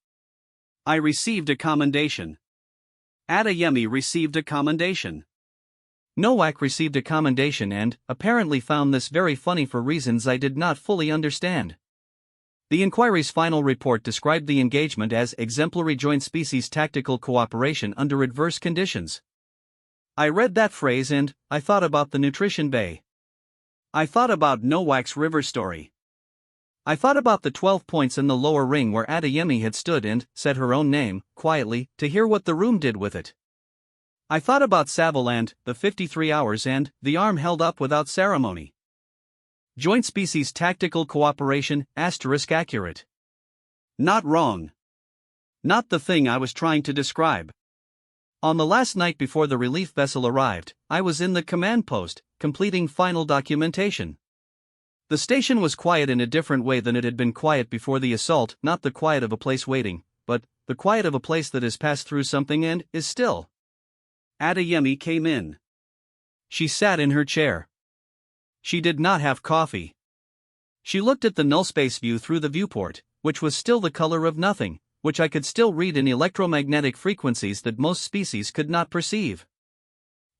I received a commendation. Adeyemi received a commendation. Nowak received a commendation and, apparently found this very funny for reasons I did not fully understand. The inquiry's final report described the engagement as exemplary joint species tactical cooperation under adverse conditions. I read that phrase and I thought about the nutrition bay. I thought about Nowak's river story. I thought about the 12 points in the lower ring where Adeyemi had stood and said her own name, quietly, to hear what the room did with it. I thought about Savile and the 53 hours and the arm held up without ceremony. Joint species tactical cooperation, accurate. Not wrong. Not the thing I was trying to describe. On the last night before the relief vessel arrived, I was in the command post, completing final documentation. The station was quiet in a different way than it had been quiet before the assault, not the quiet of a place waiting, but the quiet of a place that has passed through something and is still. Adeyemi came in. She sat in her chair. She did not have coffee. She looked at the nullspace view through the viewport, which was still the color of nothing, which I could still read in electromagnetic frequencies that most species could not perceive.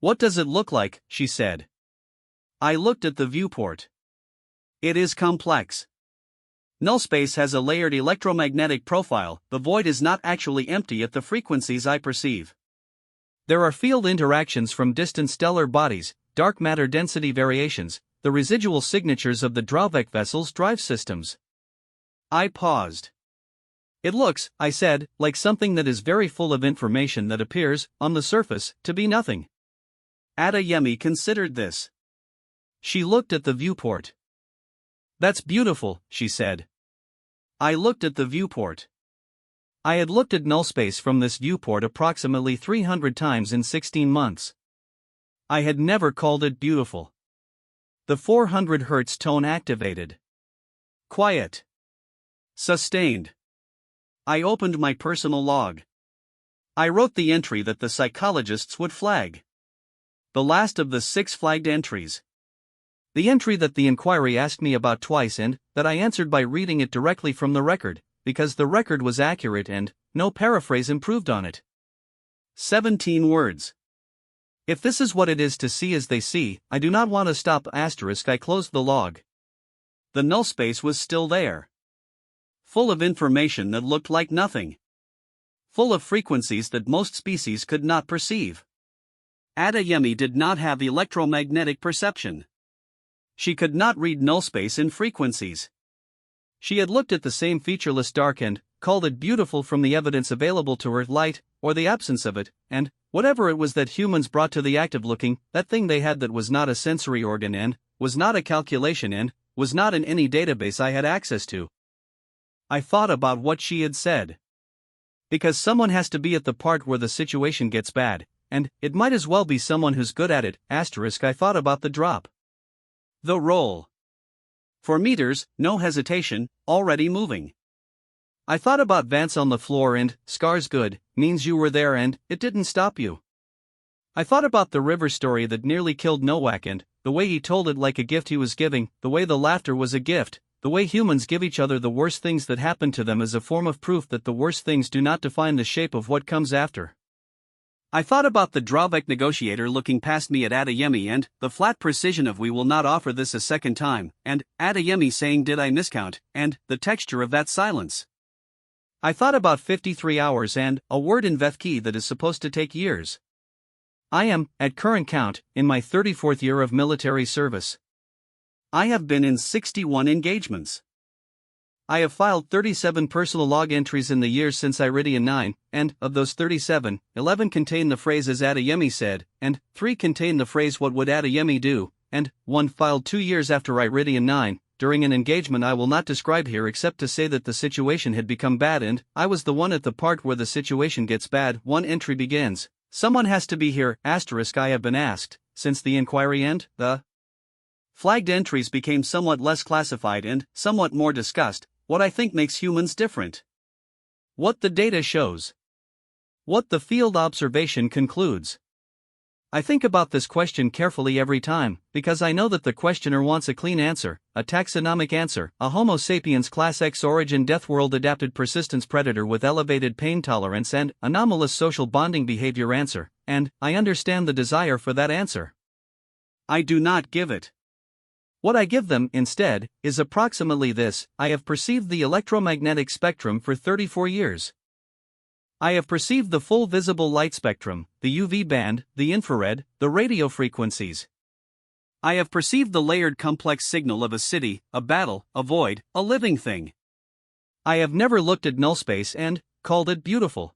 "What does it look like?" she said. I looked at the viewport. It is complex. Nullspace has a layered electromagnetic profile. The void is not actually empty at the frequencies I perceive. There are field interactions from distant stellar bodies, dark matter density variations, the residual signatures of the Dravek vessel's drive systems. I paused. It looks, I said, like something that is very full of information that appears, on the surface, to be nothing. Adeyemi considered this. She looked at the viewport. "That's beautiful," she said. I looked at the viewport. I had looked at nullspace from this viewport approximately 300 times in 16 months. I had never called it beautiful. The 400 Hz tone activated. Quiet. Sustained. I opened my personal log. I wrote the entry that the psychologists would flag. The last of the 6 flagged entries. The entry that the inquiry asked me about twice and that I answered by reading it directly from the record, because the record was accurate and no paraphrase improved on it. 17 words. If this is what it is to see as they see, I do not want to stop. I closed the log. The null space was still there. Full of information that looked like nothing. Full of frequencies that most species could not perceive. Adeyemi did not have electromagnetic perception. She could not read null space in frequencies. She had looked at the same featureless dark and called it beautiful from the evidence available to her, light, or the absence of it, and whatever it was that humans brought to the act of looking, that thing they had that was not a sensory organ and was not a calculation and was not in any database I had access to. I thought about what she had said. Because someone has to be at the part where the situation gets bad, and it might as well be someone who's good at it. I thought about the drop. The roll. For meters, no hesitation, already moving. I thought about Vance on the floor and scars good, means you were there and it didn't stop you. I thought about the river story that nearly killed Nowak and the way he told it like a gift he was giving, the way the laughter was a gift, the way humans give each other the worst things that happen to them as a form of proof that the worst things do not define the shape of what comes after. I thought about the Dravek negotiator looking past me at Adeyemi and the flat precision of "we will not offer this a second time," and Adeyemi saying "did I miscount," and the texture of that silence. I thought about 53 hours and a word in Vethki that is supposed to take years. I am, at current count, in my 34th year of military service. I have been in 61 engagements. I have filed 37 personal log entries in the years since Iridian 9, and, of those 37, 11 contain the phrase "as Adeyemi said," and 3 contain the phrase "what would Adeyemi do," and 1 filed 2 years after Iridian 9, during an engagement I will not describe here except to say that the situation had become bad and I was the one at the part where the situation gets bad. 1 entry begins, "Someone has to be here, I have been asked, since the inquiry end." The flagged entries became somewhat less classified and somewhat more discussed. What I think makes humans different. What the data shows. What the field observation concludes. I think about this question carefully every time, because I know that the questioner wants a clean answer, a taxonomic answer, a Homo sapiens class X origin death world adapted persistence predator with elevated pain tolerance and anomalous social bonding behavior answer, and I understand the desire for that answer. I do not give it. What I give them, instead, is approximately this: I have perceived the electromagnetic spectrum for 34 years. I have perceived the full visible light spectrum, the UV band, the infrared, the radio frequencies. I have perceived the layered complex signal of a city, a battle, a void, a living thing. I have never looked at null space and called it beautiful.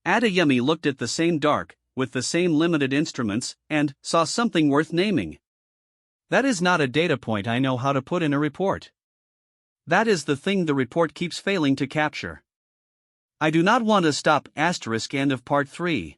Adeyemi looked at the same dark, with the same limited instruments, and saw something worth naming. That is not a data point I know how to put in a report. That is the thing the report keeps failing to capture. I do not want to stop. End of part 3.